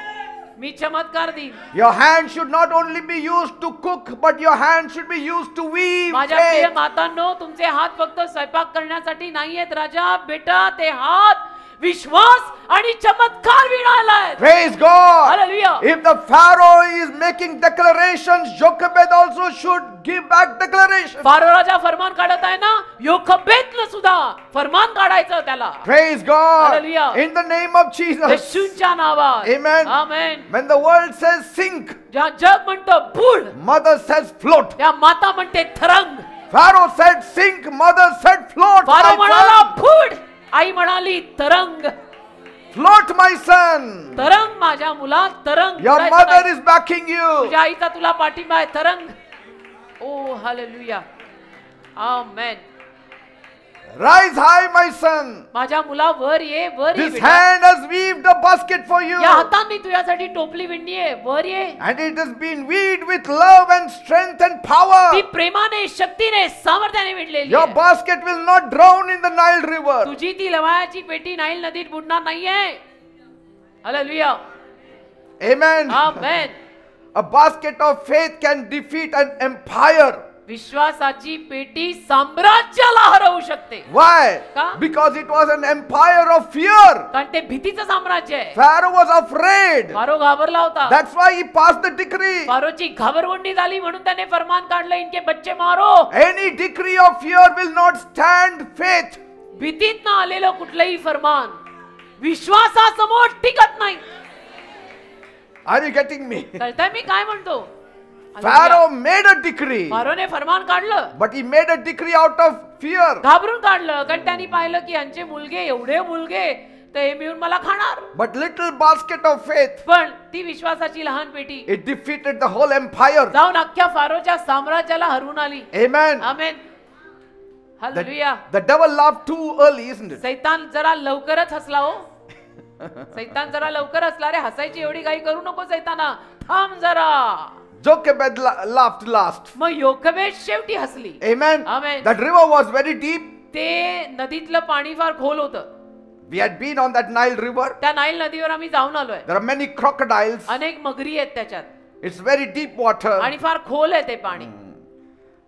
मी चमत्कार देईन. your hand should not only be used to cook, but your hand should be used to weave. माझ्या प्रिय faith. मातांनो, तुमचे हात फक्त स्वयंपाक करण्यासाठी नाहीयेत राजा. बेटा ते हात विश्वास आणि चमत्कार विणायला आहेत. Praise God. Hallelujah. If the Pharaoh is making declarations, Jochebed also should give back declarations. Pharaoh राजा फरमान काढत आहे ना, योखबेदनं सुद्धा फरमान काढायचं त्याला. Praise God. Hallelujah. In the name of Jesus. येशूच्या नावात. Amen. Amen. When the world says sink, ज्या जग म्हणतं बुड, mother says float. त्या माता म्हणते थरंग. Pharaoh said sink, mother said float. Pharaoh My म्हणाला son. बुड, आई म्हणाली तरंग. Float, my son. तरंग माझ्या मुला, तरंग. Your उडायचं mother नाही. is backing you. तुझ्या आईचा तुला पाठिंबा आहे, Tarang. Oh hallelujah. Amen. Rise high, my son. माझ्या मुला वर ये, वर ये This बेटा. hand has weaved a basket for you. या हातांनी तुझ्यासाठी टोपली विणली आहे, वर ये. And it has been weaved with love and strength and power. ती प्रेमाने, शक्तीने, सामर्थ्याने विणलेली Your आहे. basket will not drown in the Nile River. तुझी ती लवायाची पेटी नाईल नदीत बुडणार नाहीये. Hallelujah. Amen. Amen. A basket of faith can defeat an empire. विश्वासाची पेटी साम्राज्याला हरवू शकते. Why? का? Because it was an empire of fear. कारण ते भीतीचं साम्राज्य आहे. Pharaoh was afraid. फारो घाबरला होता. That's why he passed the decree. फारोची घाबरगुंडी झाली म्हणून त्याने फरमान काढलं, इनके बच्चे मारो. Any decree of fear will not stand faith. भीतीत न आलेलं कुठलंही फरमान विश्वासासमोर टिकत नाही. Are you getting me? कळतंय मी काय म्हणतो? Pharaoh made a decree, फारोने फरमान काढलं, but he made a decree out of fear. घाबरून काढलं, कारण त्यांनी पाहिलं की यांचे मुलगे एवढे मुलगे तर हे मिळून मला खाणार. But little basket of faith, पण ती विश्वासाची लहान पेटी it defeated the whole empire. जाऊन अख्ख्या फारोच्या साम्राज्याला हरवून आली. Amen. Amen. Hallelujah. The devil laughed too early, isn't it? सैतान जरा लवकरच हसला हो. सैतान जरा लवकर हसला रे. हसायची एवढी काही करू नको सैताना, थांब जरा. Jochebed laughed last. मग योखबेद शेवटी हसली. Amen. Amen. That river was very deep. ते नदीतलं पाणी फार खोल होतं. We had been on that Nile river. त्या नाईल नदीवर आम्ही जाऊन आलोय. There are many crocodiles. अनेक मगरी आहेत त्याच्यात It's very deep water. आणि फार खोल आहे ते पाणी.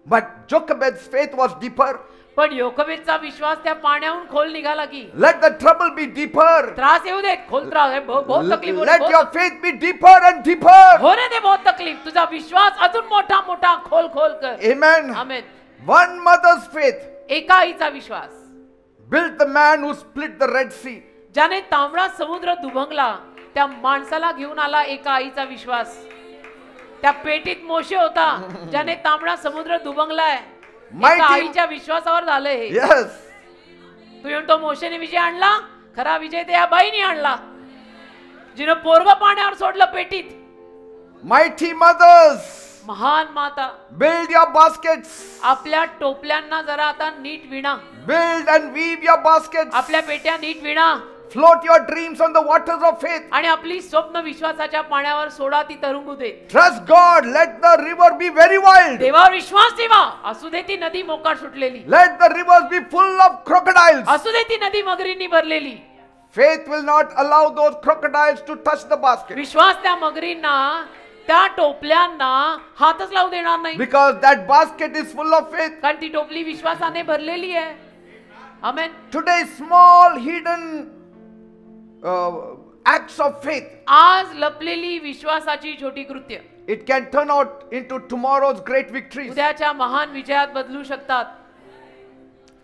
But Jochebed's faith was deeper. पण योखबेदचा विश्वास त्या पाण्याहून खोल निघाला की Let the trouble be deeper. त्रास येऊ दे, खोल त्रास आहे, बहुत तकलीफ हो Let रही, your faith be deeper and deeper. होने दे बहुत तकलीफ. तुझा विश्वास अजून मोठा मोठा खोल खोल कर. Amen. आमेन. One mother's faith एका आईचा विश्वास built the man who split the Red Sea. ज्याने तांबडा समुद्र दुभंगला, त्या माणसाला घेऊन आला एका आईचा विश्वास. त्या पेटीत मोशे होता ज्याने तांबडा समुद्र दुभंगलाय. एका आईच्या विश्वासावर झालं हे. Yes. तू म्हणतो मोशेने विजय आणला, खरा विजय त्या बाईने आणला जिने पोरग पाण्यावर सोडलं पेटीत. Mighty mothers, महान माता, build your baskets. आपल्या टोपल्यांना जरा आता नीट विणा. Build and weave your baskets. आपल्या पेट्या नीट विणा Float your dreams on the waters of faith. आणि आपली स्वप्न विश्वासाच्या पाण्यावर सोडा, ती तरंगू दे. Trust God. Let the river be very wild. देवावर विश्वास ठेवा. असू दे ती नदी मोकाट सुटलेली, Let the rivers be full of crocodiles. असू दे ती नदी मगरींनी भरलेली. Faith will not allow those crocodiles to touch the basket. विश्वास त्या मगरींना, त्या टोपल्यांना हातच लावू देणार नाही. Because that basket is full of faith. कारण ती टोपली विश्वासाने भरलेली आहे. आमेन. Today, small hidden acts of faith, आज लपलेली विश्वासाची छोटी कृत्य it can turn out into tomorrow's great victories. उद्याच्या महान विजयात बदलू शकतात.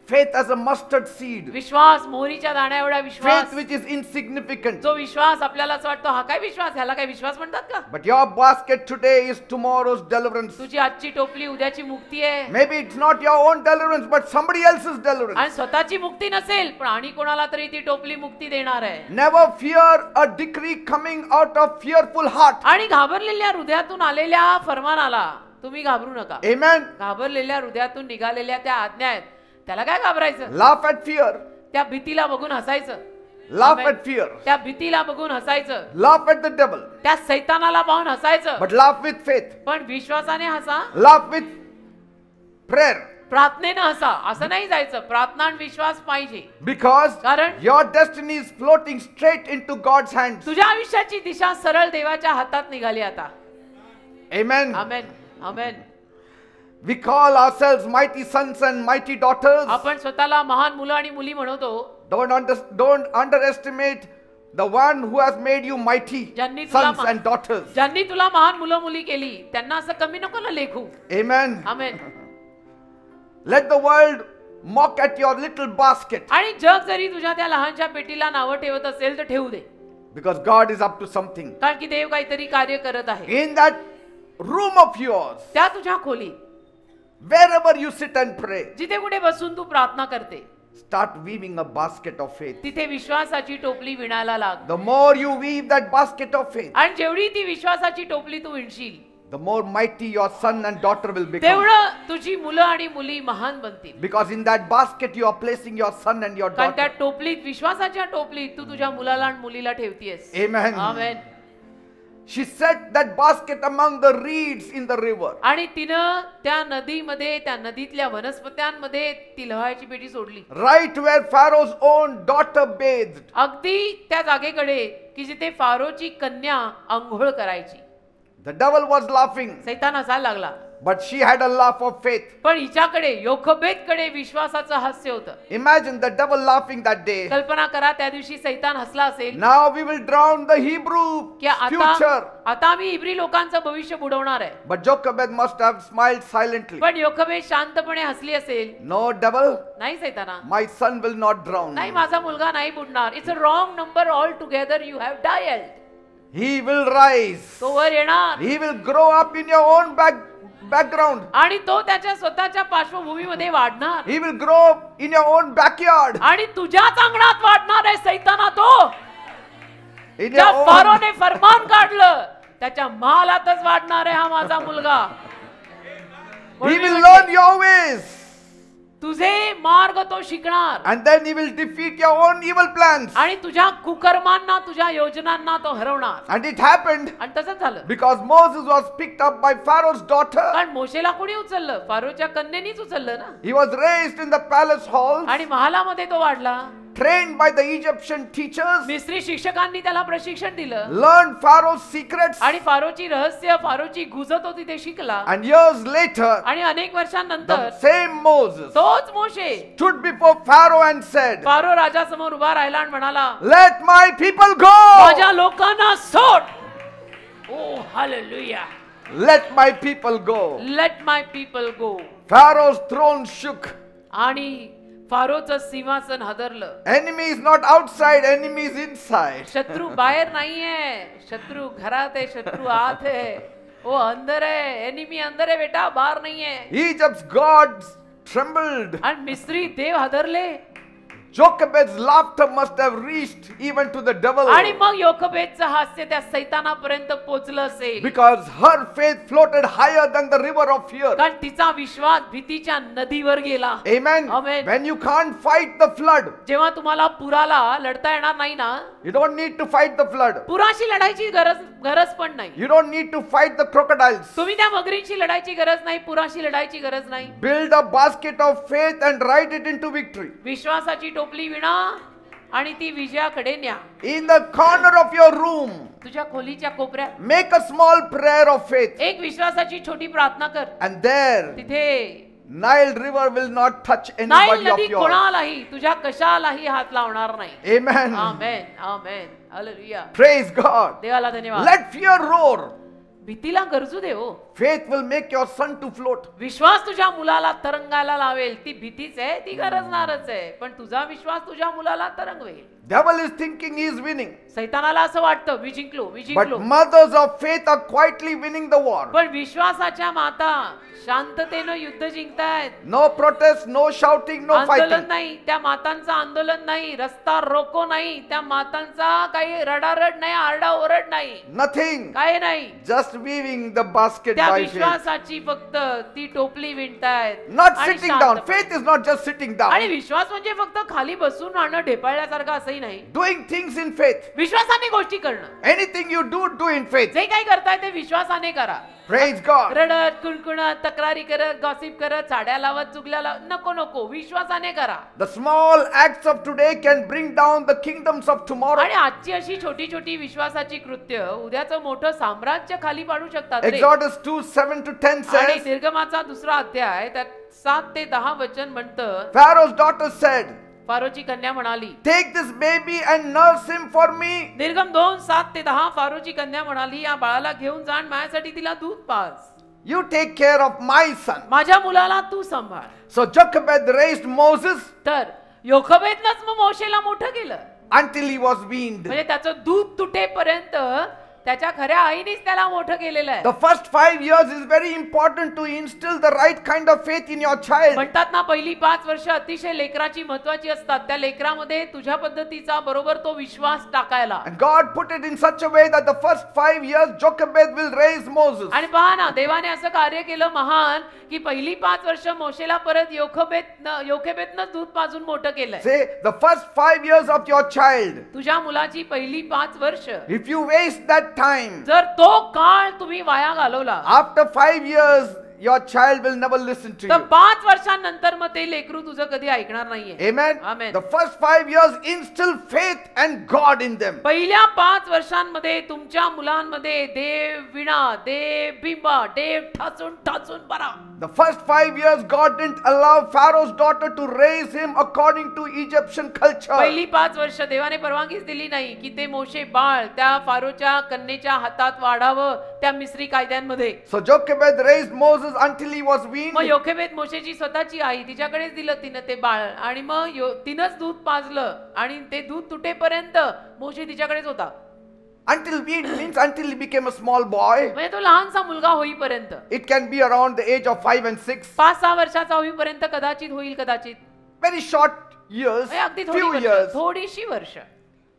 Faith as a mustard seed. विश्वास मोहरीच्या दाण्या एवढा विश्वास, Faith which is insignificant. जो विश्वास आपल्याला असं वाटतो हा काय विश्वास, ह्याला काय विश्वास म्हणतात का? But your basket today is tomorrow's deliverance. तुझी आजची टोपली उद्याची मुक्ती आहे. Maybe it's not your own deliverance, but somebody else's deliverance. आणि स्वतःची मुक्ती नसेल पण आणि कोणाला तरी ती टोपली मुक्ती देणार आहे. Never fear a decree coming out of fearful heart. आणि घाबरलेल्या हृदयातून आलेल्या फरमानाला तुम्ही घाबरू नका. Amen. घाबरलेल्या हृदयातून निघालेल्या त्या आज्ञा आहेत, त्याला काय घाबरायचं? Laugh at fear. त्या भीतीला बघून हसायचं. Laugh Amen. at fear. त्या भीतीला बघून हसायचं. Laugh at the devil. त्या सैतानाला पाहून हसायचं. But laugh with faith. पण विश्वासाने हसा, Laugh with prayer. प्रार्थनेनं हसा. असं नाही जायचं, प्रार्थना आणि विश्वास पाहिजे. Because कारण your destiny is floating straight into God's hands. तुझ्या आयुष्याची दिशा सरळ देवाच्या हातात निघाली आता. Amen. Amen. Amen. We call ourselves mighty sons and mighty daughters. आपण स्वतःला महान मुलं आणि मुली म्हणतो. Don't underestimate the one who has made you mighty ज्यांनी तुला sons and daughters. ज्यांनी तुला महान मुलं मुली केली त्यांना असं कमी नको ना लेखू. Amen. Amen. Let the world mock at your little basket. आणि जग जरी तुझ्या त्या लहानशा पेटीला नावं ठेवत असेल तर ठेवू दे. Because God is up to something. कारण की देव काहीतरी कार्य करत आहे. In that room of yours, त्या तुझ्या खोलीत wherever you sit and pray, जिथे कुठे बसून तू प्रार्थना करते, start weaving a basket of faith. तिथे विश्वासाची टोपली विणायला लाग. The more you weave that basket of faith, आणि जेवढी ती विश्वासाची टोपली तू विणशील, the more mighty your son and daughter will become. तेवढं तुझी मुलं आणि मुली महान बनतील. Because in that basket you are placing your son and your कारण त्या daughter. टोपलीत, विश्वासाच्या टोपलीत तू तुझ्या मुलाला आणि मुलीला ठेवतीयस. Amen. Amen. she set that basket among the reeds in the river. आणि तिनं त्या नदीमध्ये, त्या नदीतल्या वनस्पत्यांमध्ये ती लोहाची पेटी सोडली, Right where Pharaoh's own daughter bathed. अगदी त्या जागेकडे की जिथे फारोची कन्या अंघोळ करायची. The devil was laughing, सैतान हसायला लागला, but she had a laugh of faith. पण हिच्याकडे योखबेदकडे विश्वासाचं हास्य होतं. Imagine the devil laughing that day. कल्पना करा त्या दिवशी सैतान हसला असेल Now we will drown the Hebrew की आता future. आता आम्ही इब्री लोकांचं भविष्य बुडवणार आहे. But Jochebed must have smiled silently. पण योखबेद शांतपणे हसली असेल. No, devil, नाही सैताना, my son will not drown. नाही माझा मुलगा नाही बुडणार. It's a wrong number all together you have dialled. He will rise. तो वर येणार He will grow up in your own background. आणि तो त्याच्या स्वतःच्या पार्श्वभूमीमध्ये वाढणार He will grow up in your own backyard. आणि तुझ्याच अंगणात वाढणार आहे सैताना. तो In ज्या your own. फारोने फरमान काढलं त्याच्या महालातच वाढणार आहे हा माझा मुलगा. He will learn your ways. तुझे मार्ग तो शिकणार And then he will defeat your own evil plans. आणि तुझ्या कुकर्मांना, तुझ्या योजनांना तो हरवणार. And it happened आणि तसंच झालं, because Moses was picked up by Pharaoh's daughter. कारण मोशेला कोणी उचललं? फारोच्या कन्येनीच उचललं ना. He was raised in the palace halls, आणि महालामध्ये तो वाढला. trained by the Egyptian teachers, मिस्री शिक्षकांनी त्याला प्रशिक्षण दिलं learned Pharaoh's secrets, आणि फारोची रहस्य, फारोची गुजत होती ते शिकला. and years later, आणि अनेक वर्षांनंतर the same Moses तोच मोशे stood before Pharaoh and said, pharaoh राजा समोर उभा राहिला आणि म्हणाला, "Let my people go! माझ्या लोकांना सोड." Oh hallelujah. Let my people go." Let my people go. Pharaoh's throne shook. आणि फारोचं सिंहासन हदरलं. Enemy is not outside, enemy is inside. शत्रू बाहेर नाहीये, शत्रू घरात आहे, शत्रू आत आहे. वो अंदर है, एनिमी अंदर है बेटा, बाहर नहीं है. Egypt's gods trembled. आणि मिस्री देव हदरले. Jochebed's laughter must have reached even to the devil, आणि मग योखबेदचं हास्य त्या सैतानापर्यंत पोहोचलं असेल, because her faith floated higher than the river of fear. कारण तिचा विश्वास भीतीच्या नदीवर गेला. Amen. Amen. When you can't fight the flood, जेव्हा तुम्हाला पुराला लढता येणार नाही ना, you don't need to fight the flood. पुराशी लढायची गरज पण नाही. You don't need to fight the crocodiles. तुम्ही त्या मगरींशी लढायची गरज नाही, पुराशी लढायची गरज नाही. Build a basket of faith and ride it into victory. विश्वासाची टोपली विणा आणि ती विजयाकडे न्या. In the corner of your room, तुझ्या खोलीच्या कोपऱ्यात make a small prayer of faith. एक विश्वासाची छोटी प्रार्थना कर. And there, तिथे Nile river will not touch Nile anybody of नदी yours. कोणालाही, तुझ्या कशालाही हात लावणार नाही. Amen. आमेन, आमेन, हालेलुया. Praise God. देवाला धन्यवाद. Let fear roar. भीतीला गरजू दे हो. Faith will make your son to float. विश्वास तुझ्या मुलाला तरंगायला लावेल. ती भीतीच आहे, ती गरजणारच आहे, पण तुझा विश्वास तुझ्या मुलाला तरंगवेल. Devil is thinking he is winning, सैतानाला असं वाटतं मी जिंकलो, मी but जिंकलो. mothers of faith are quietly winning the war. पण विश्वासाच्या माता शांततेनं युद्ध जिंकतायत. No protest, no shouting, no आंदोलन fighting. नाही, त्या मातांचं आंदोलन नाही, रस्ता रोको नाही, त्या मातांचा काही रडारड नाही, आरडाओरड नाही, Nothing. काय नाही. Just weaving the basket त्या by faith. विश्वासाची फक्त ती टोपली विणतायत. Not आणि sitting down. शांत- Faith is not just sitting आणि down. विश्वास म्हणजे फक्त खाली बसून राहणं ढेपाळल्यासारखं असंही नाही. Doing things in faith. विश्वासाने गोष्टी करणं. Anything you do, do in faith. जे काही करताय ते विश्वासाने करा. Praise God. रडत, कुणकुणत, तक्रारी करत, गॉसिप करत, साड्या लावत, चुगल्या लावत, नको नको, विश्वासाने करा. The small acts of today can bring down the kingdoms of tomorrow. आणि आजची अशी छोटी छोटी विश्वासाची कृत्य उद्याचं मोठं साम्राज्य खाली पाडू शकतात रे. Exodus 2:7 to 10 आणि says, निर्गमाचा दुसरा अध्याय त्यात 7 ते 10 वचन म्हणतं, Pharaoh's daughter said, फारोची कन्या म्हणाली, "Take this baby and nurse him for me." निर्गम 2:7 ते 10 फारोची कन्या म्हणाली, या बाळाला घेऊन जा आणि माझ्यासाठी तिला दूध पाज. You take care of my son. माझ्या मुलाला तू सांभाळ. So Jochebed raised Moses तर योखबेदनंच मग मोशेला मोठं केलं. until he was weaned. म्हणजे त्याचं दूध तुटेपर्यंत त्याच्या खऱ्या आईनेच त्याला मोठं केलेलं आहे. The first 5 years is very important to instill the right kind of faith in your child. म्हणतात ना पहिली 5 वर्ष अतिशय लेकराची महत्वाची असतात. त्या लेकरामध्ये तुझ्या पद्धतीचा बरोबर तो विश्वास टाकायला. And God put it in such a way that the first 5 years Jochebed will raise Moses. आणि पहा ना, देवाने असं कार्य केलं महान की पहिली 5 वर्ष मोशेला परत योखेबेतनं दूध पाजून मोठं केलंय. Say the first 5 years of your child. तुझ्या मुलाची पहिली 5 वर्ष If you waste that that time, जर तो काळ तुम्ही वाया घालवला after 5 years, your child will never listen to तर you. 5 वर्षांनंतर मग ते लेकरू तुझं कधी ऐकणार नाहीये. Amen. Amen. The first 5 years instill faith and God in them. पहिल्या 5 वर्षांमध्ये तुमच्या मुलांमध्ये देव विणा, देव बिंबा, देव ठासून ठासून बरा. The first 5 years, God didn't allow Pharaoh's daughter to raise him according to Egyptian culture. पहिली 5 वर्ष देवाने परवानगीच दिली नाही की ते मोशे बाळ त्या फारोच्या कन्येच्या हातात वाढावं त्या मिस्री कायद्यांमध्ये. So Jochebed raised Moses until he was weaned. मग योखेबेद मोशेची स्वतःची आई तिच्याकडेच दिलं तिनं ते बाळ आणि मग तिनंच दूध पाजलं आणि ते दूध तुटेपर्यंत मोशे तिच्याकडेच होता. Until weaned means until he became a small boy. म्हणजे तो लहानसा मुलगा होईपर्यंत. It can be around the age of 5 and 6. 5-6 वर्षाचा होईपर्यंत कदाचित होईल कदाचित. Very short years, म्हणजे अगदी थोडी few वर्ष, years. थोडीशी वर्ष.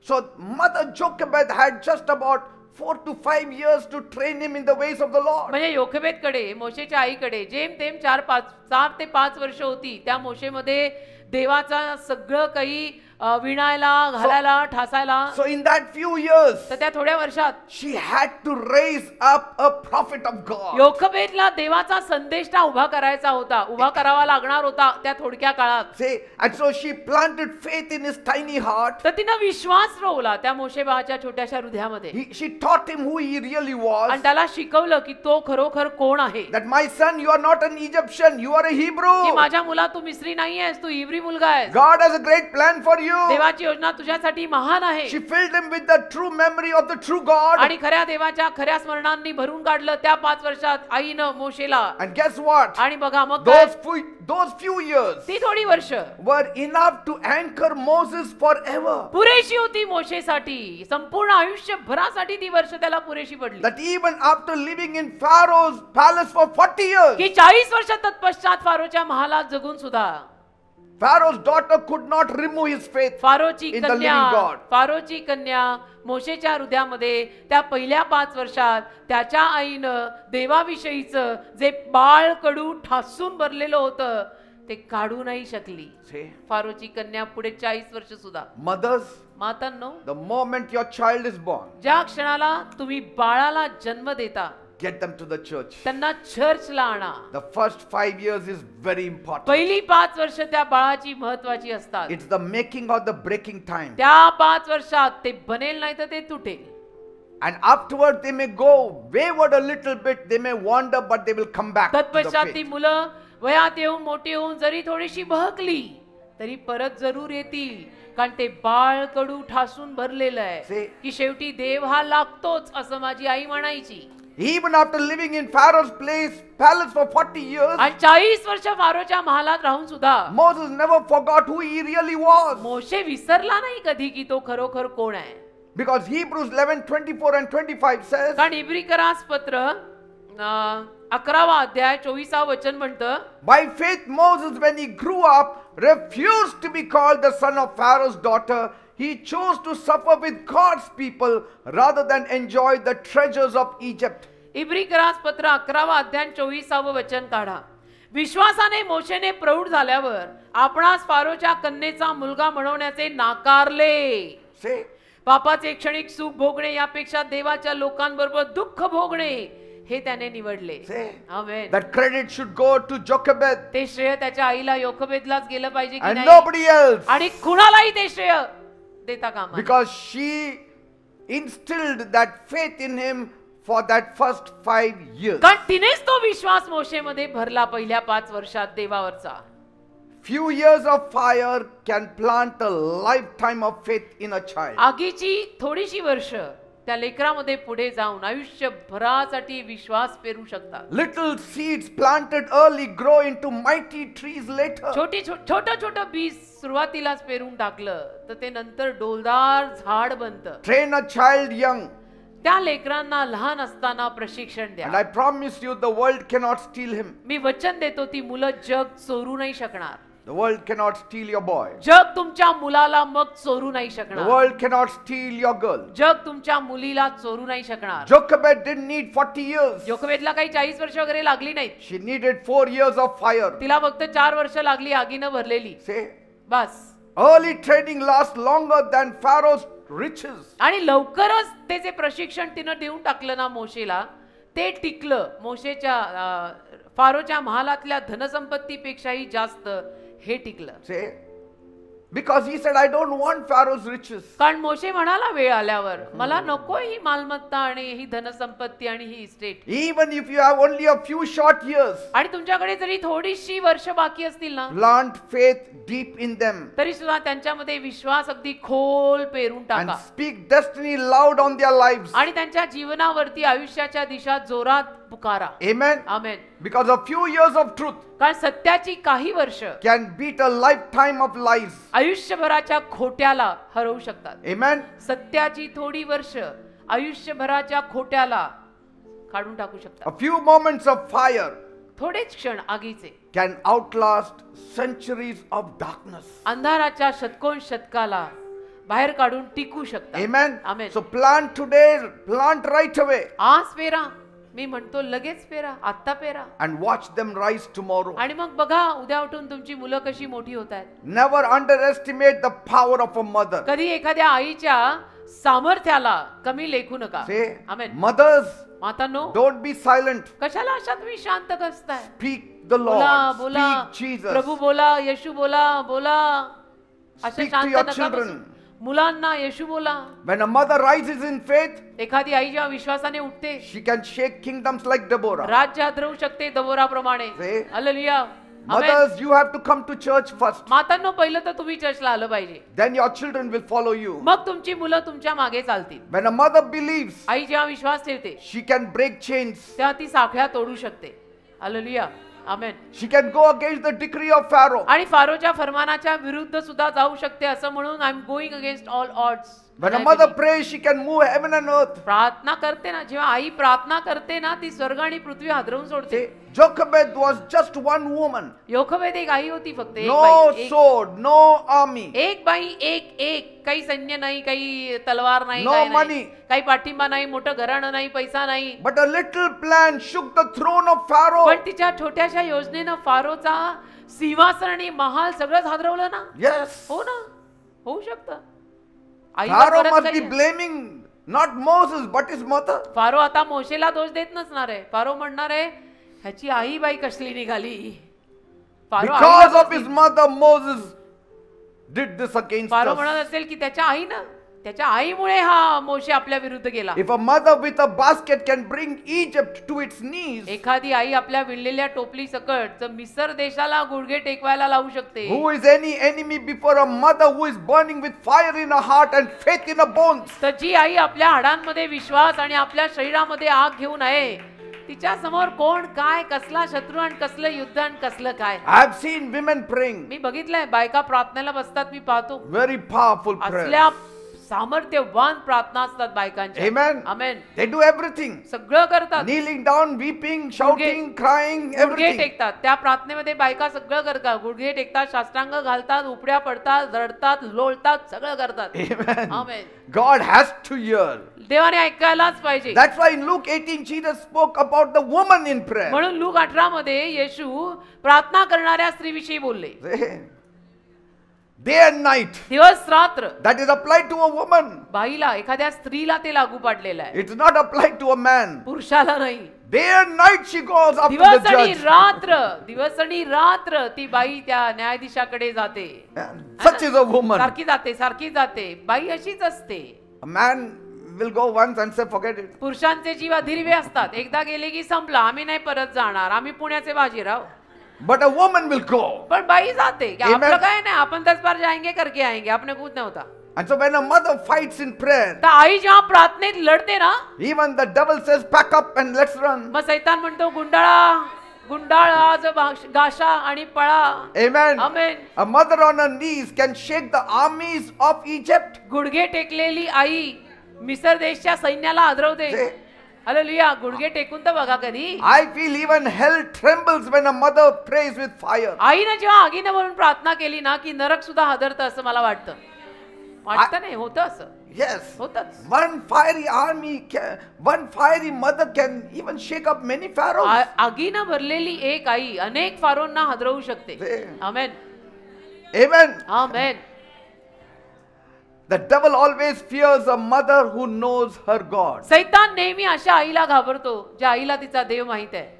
So Mother Jochebed had just about 4 to 5 years to train him in the ways of the Lord. म्हणजे योखेबेदकडे मोशेच्या आईकडे जेमतेम 4 ते 5 वर्ष होती. त्या मोशेमध्ये देवाचा सगळं काही विणायला घालायला ठासायला. So in that few years, तर त्या थोड्या वर्षात she had to raise up a prophet of God. योखेबेदला देवाचा संदेष्टा उभा करायचा होता, उभा करावा लागणार होता त्या थोडक्या काळात. See, and so she planted faith in his tiny heart. तर तिनं विश्वास रोवला त्या मोशेबाच्या छोट्याशा हृदयामध्ये. She taught him who he really was. आणि त्याला शिकवलं की तो खरोखर कोण आहे. That my son, you are not an Egyptian, you are a Hebrew. की माझ्या मुला तू मिस्री नाही आहेस, तू इब्री मुलगा आहेस. God has a great plan for you. देवाची योजना तुझ्यासाठी महान आहे. She filled him with the true memory of the true God. आणि खऱ्या देवाच्या खऱ्या स्मरणांनी भरून काढलं त्या 5 वर्षात आईनं मोशेला. And guess what? आणि बघा मग काय? Those few years ती थोडी वर्ष were enough to anchor Moses forever. पुरेशी होती मोशेसाठी. संपूर्ण आयुष्यभरासाठी ती वर्ष त्याला पुरेशी पडली. That even after living in Pharaoh's palace for 40 years, की 40 वर्ष तत्पश्चात फारोच्या महालात जगून सुद्धा Pharaoh's daughter could not remove his faith फारोची in the कन्या living God. फारोची कन्या मोशेच्या हृदयामध्ये त्या पहिल्या 5 वर्षात त्याच्या आईनं देवाविषयीचं जे बाळ कडू ठासून भरलेलं होतं ते काढू नाही शकली. See, फारोची कन्या पुढे 40 वर्ष सुद्धा. mothers, मातांनो, the moment your child is born, ज्या क्षणाला तुम्ही बाळाला जन्म देता get them to the church. त्यांना चर्चला आणा. The first 5 years is very important. पहिली 5 वर्ष त्या बाळाची महत्वाची असतात. It's the making or the breaking time. त्या 5 वर्षात ते बनेल नाही तर ते तुटेल. And afterward they may go wayward a little bit, they may wander, but they will come back to the तत्पश्चात ती faith. मुलं वयात येऊन मोठी होऊन जरी थोडीशी बहकली तरी परत जरूर येतील. कारण ते बाळ कडू ठासून भरलेलं आहे की शेवटी देव हा लागतोच असं माझी आई म्हणायची. Even after living in Pharaoh's palace for 40 years, आणि 40 वर्ष फारोच्या महालात राहून सुद्धा Moses never forgot who he really was. मोशे विसरला नाही कधी की तो खरोखर कोण आहे. Because Hebrews 11:24 and 25 says, कारण इब्रिकरास पत्र 11वा अध्याय 24वा वचन म्हणतं, by faith Moses, when he grew up, refused to be called the son of Pharaoh's daughter. He chose to suffer with God's people rather than enjoy the treasures of Egypt. इब्रिकरास पत्र 11वा अध्याय 24वा वचन काढा. विश्वासाने मोशेने प्रौढ झाल्यावर आपणास फारोच्या कन्येचा मुलगा म्हणवण्याचे नाकारले. Say, पापाचे क्षणिक सुख भोगणे यापेक्षा देवाच्या लोकांबरोबर दुःख भोगणे हे त्याने निवडले. say, amen. that credit should go to Jochebed ते श्रेय त्याच्या आईला योखेबेदलाच गेलं पाहिजे की and नाही. nobody else. आणि कुणालाही ते श्रेय देता कामा नये. Because she instilled that faith in him for that first 5 years. कारण तिनेच तो विश्वास मोशेमध्ये भरला पहिल्या 5 वर्षात देवावरचा. Few years of fire can plant a lifetime of faith in a child. आगीची थोडीशी वर्ष त्या लेकरामध्ये पुढे जाऊन आयुष्यभरासाठी विश्वास पेरू शकतात. Little seeds planted early grow into mighty trees later. छोटं बीज सुरुवातीलाच पेरून टाकलं तर ते नंतर डोलदार झाड बनतं. Train a child young. त्या लेकरांना लहान असताना प्रशिक्षण द्या. And I promise you the world cannot steal him. मी वचन देतो ती मुलं जग चोरू नाही शकणार. The world cannot steal your boy. जग तुमच्या मुलाला मग चोरू नाही The शकणार. world cannot steal your girl. जग तुमच्या मुलीला चोरू नाही शकणार. Jochebed didn't need 40 years. योखेबेदला काही 40 वर्ष वगैरे लागली नाहीत. She needed 4 years of fire. तिला फक्त 4 वर्ष लागली आगीनं भरलेली. Say, बस. early training lasts longer than Pharaoh's riches. आणि लवकरच ते जे प्रशिक्षण तिनं देऊन टाकलं ना मोशेला, ते टिकलं. मोशेच्या फारोच्या महालातल्या धनसंपत्तीपेक्षाही जास्त हे टिकलं. Say, because he said, I don't want Pharaoh's riches. कारण मोशे म्हणाला वेळ आल्यावर, मला नको ही मालमत्ता आणि ही धनसंपत्ती आणि ही estate. Even if you have only a few short years, आणि तुमच्याकडे जरी थोडीशी वर्ष बाकी असतील ना, plant faith deep in them तरी सुद्धा त्यांच्यामध्ये विश्वास अगदी खोल पेरून and टाका speak destiny loud on their lives. आणि त्यांच्या जीवनावरती आयुष्याच्या दिशा जोरात पुकारा. Amen. Amen. Because a few years of truth कारण सत्याची काही वर्ष can beat a lifetime of lies. आयुष्यभराच्या खोट्याला हरवू शकतात. Amen. सत्याची थोडी वर्ष आयुष्यभराच्या खोट्याला काढून टाकू शकतात. A few moments of fire थोडेच क्षण आगीचे can outlast centuries of darkness. अंधाराच्या शतकोन शतकाला बाहेर काढून टिकू शकतात. Amen. आमेन. So plant today, plant right away आज पेरा, मी म्हणतो लगेच पेरा, आत्ता पेरा, and watch them rise tomorrow. आणि मग बघा उद्या उठून तुमची मुलं कशी मोठी होत आहेत. Never underestimate the power of a mother. कधी एखाद्या आईच्या सामर्थ्याला कमी लेखू नका. Say, amen. mothers, मातांनो, don't be silent. कशाला अशा तुम्ही शांत बसताय? Speak the बोला Lord. बोला, Speak Jesus. प्रभू बोला, येशू बोला, बोला. अशा Speak to शांत your नका children. बसू. मुलांना येशू बोला. When a mother rises in faith, एखादी आई जेव्हा विश्वासाने उठते, she can shake kingdoms like Deborah. राज्य हादरवू शकते दबोराप्रमाणे. Say, hallelujah. Amen. mothers, you have to come to church first. मातांनो, पहिलं तर तुम्ही चर्चला आलं पाहिजे, Then your children will follow you. मग तुमची मुलं तुमच्या मागे चालतील. When a mother believes, आई जेव्हा विश्वास ठेवते she can break chains. तेव्हा ती साखळ्या तोडू शकते. Hallelujah. Amen. She can go against the decree of Pharaoh. आणि फारोच्या फरमानाच्या विरुद्ध सुद्धा जाऊ शकते, असं म्हणून I am going against all odds. When a mother prays, she can move heaven and earth. प्रार्थना करते ना, जेव्हा आई प्रार्थना करते ना, ती स्वर्ग आणि पृथ्वी हादरवून सोडते. See, Jochebed was just one woman. योखबेद एक आई होती, फक्त एक No बाई, sword, no army. एक बाई, एक काही सैन्य नाही, काही तलवार नाही, No काही नाही. money. काही पाठिंबा नाही, मोठं घराणं नाही, पैसा नाही. But a little plan shook the throne of Pharaoh. पण तिच्या छोट्याशा योजनेनं फारोचा सिंहासन आणि महाल सगळंच हादरवलं ना. Yes. हो ना, होऊ शकतं. Pharaoh must be blaming not Moses but his mother. Pharaoh आता मोशेला दोष देत नसणार आहे. फारो म्हणणार आहे, ह्याची आई बाई कसली निघाली. Because of his mother, Moses did this against pharaoh us. म्हणत असेल की त्याच्या आईनं, त्याच्या आईमुळे हा मोशे आपल्या विरुद्ध गेला. If a mother with a basket can bring Egypt to its knees, एखादी आई आपल्या विणलेल्या टोपली सकट तर मिसर देशाला गुडघे टेकवायला लावू शकते. who is any enemy before a mother who is burning with fire in her heart and faith in her bones? तर जी आई आपल्या हाडांमध्ये विश्वास आणि आपल्या शरीरामध्ये आग घेऊन आहे, तिच्या समोर कोण काय, कसला शत्रू आणि कसलं युद्ध आणि कसलं काय. I have seen women praying. मी बघितलंय, बायका प्रार्थनेला बसतात, मी पाहतो. Very powerful prayer. असल्या सामर्थ्यवान प्रार्थना असतात बायकांच्या. Amen. Amen. They do everything. सगळं करतात. Kneeling down, weeping, shouting, crying, गुडघे everything. टेकतात. त्या प्रार्थनेमध्ये बायका सगळं करतात. गुडघे टेकतात, साष्टांग घालतात, उपड्या पडतात, रडतात, लोळतात, सगळं करतात. Amen. Amen. God has to hear. देवाने ऐकायलाच पाहिजे. That's why in Luke 18, Jesus spoke about the woman in prayer. म्हणून लूक 18 मध्ये येशू प्रार्थना करणाऱ्या स्त्रीविषयी बोलले. Day and night. दिवस रात्र. That is applied to a woman. बाईला, एखाद्या स्त्रीला ते लागू पाडलेलं आहे, It's not applied to a man. पुरुषाला नाही. Day and night she goes up to दिवस the आणि judge. रात्र, दिवस आणि रात्र ती बाई त्या न्यायाधीशाकडे जाते. Such is a woman. सारखी जाते, सारखी जाते. बाई अशीच असते. A man will go once and say, forget it. पुरुषांचे जीव अधीरवे असतात. एकदा गेले की संपला, आम्ही नाही परत जाणार, आम्ही पुण्याचे Bajirao. But a woman will go. पण बाई जाते की Amen. आपलं काय नाही, आपण 10 बार जाएंगे करके आएंगे, आपने कुछ नहीं होता. And so when a mother fights in prayer, तर आई जेव्हा प्रार्थनेत लढते ना, even the devil says, pack up and let's run. मग सैतान म्हणतो, गुंडाळा, गुंडाळ आज गाशा आणि पळा. Amen. Amen. A mother on her knees can shake the armies of Egypt. गुडघे टेकलेली आई मिसर देशच्या सैन्याला हादरवते. Say, hallelujah. गुडघे टेकून तर बघा कधी. I feel even hell trembles when a mother prays with fire. आईनं जेव्हा आगीनं म्हणून प्रार्थना केली ना, की नरक सुद्धा हादरतं असं मला वाटतं. वाटतं नाही, होतं असं. Yes. होतच. One fiery army, one fiery mother can even shake up many pharaohs. आगीनं भरलेली एक आई अनेक फारोंना हादरवू शकते. Say, amen. Amen. Amen. The devil always fears a mother who knows her God. सैतान नेहमी अशा आईला घाबरतो ज्या आईला तिचा देव माहित आहे.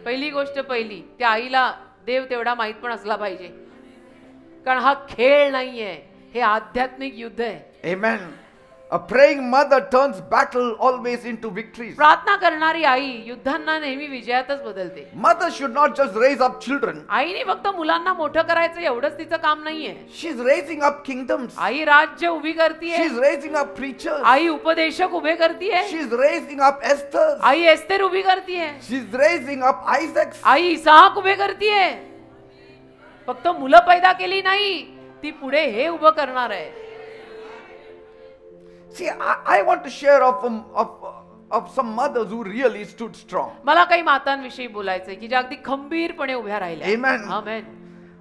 पहिली गोष्ट पहिली, त्या आईला देव तेवढा माहित पण असला पाहिजे, कारण हा खेळ नाहीये, हे आध्यात्मिक युद्ध आहे. Amen. A praying mother turns battle always into victories. प्रार्थना करणारी आई युद्धांना नेहमी विजयातच बदलते. Mother should not just raise up children. आईने फक्त मुलांना मोठं करायचं एवढंच तिचं काम नाहीये. She is raising up kingdoms. आई राज्य उभी करतीये. She is raising up preachers. आई उपदेशक उभे करतीये. She is raising up Esthers. I Esther उभी करतीये. She is raising up Isaacs. आई इसाक उभे करतीये. फक्त मुलं पैदा केली नाही, ती पुढे हे उभं करणार आहे. See, I want to share of some mothers who really stood strong. मला काही मातांविषयी बोलायचंय की ज्या अगदी खंबीरपणे उभ्या राहिल्या. Amen. Amen.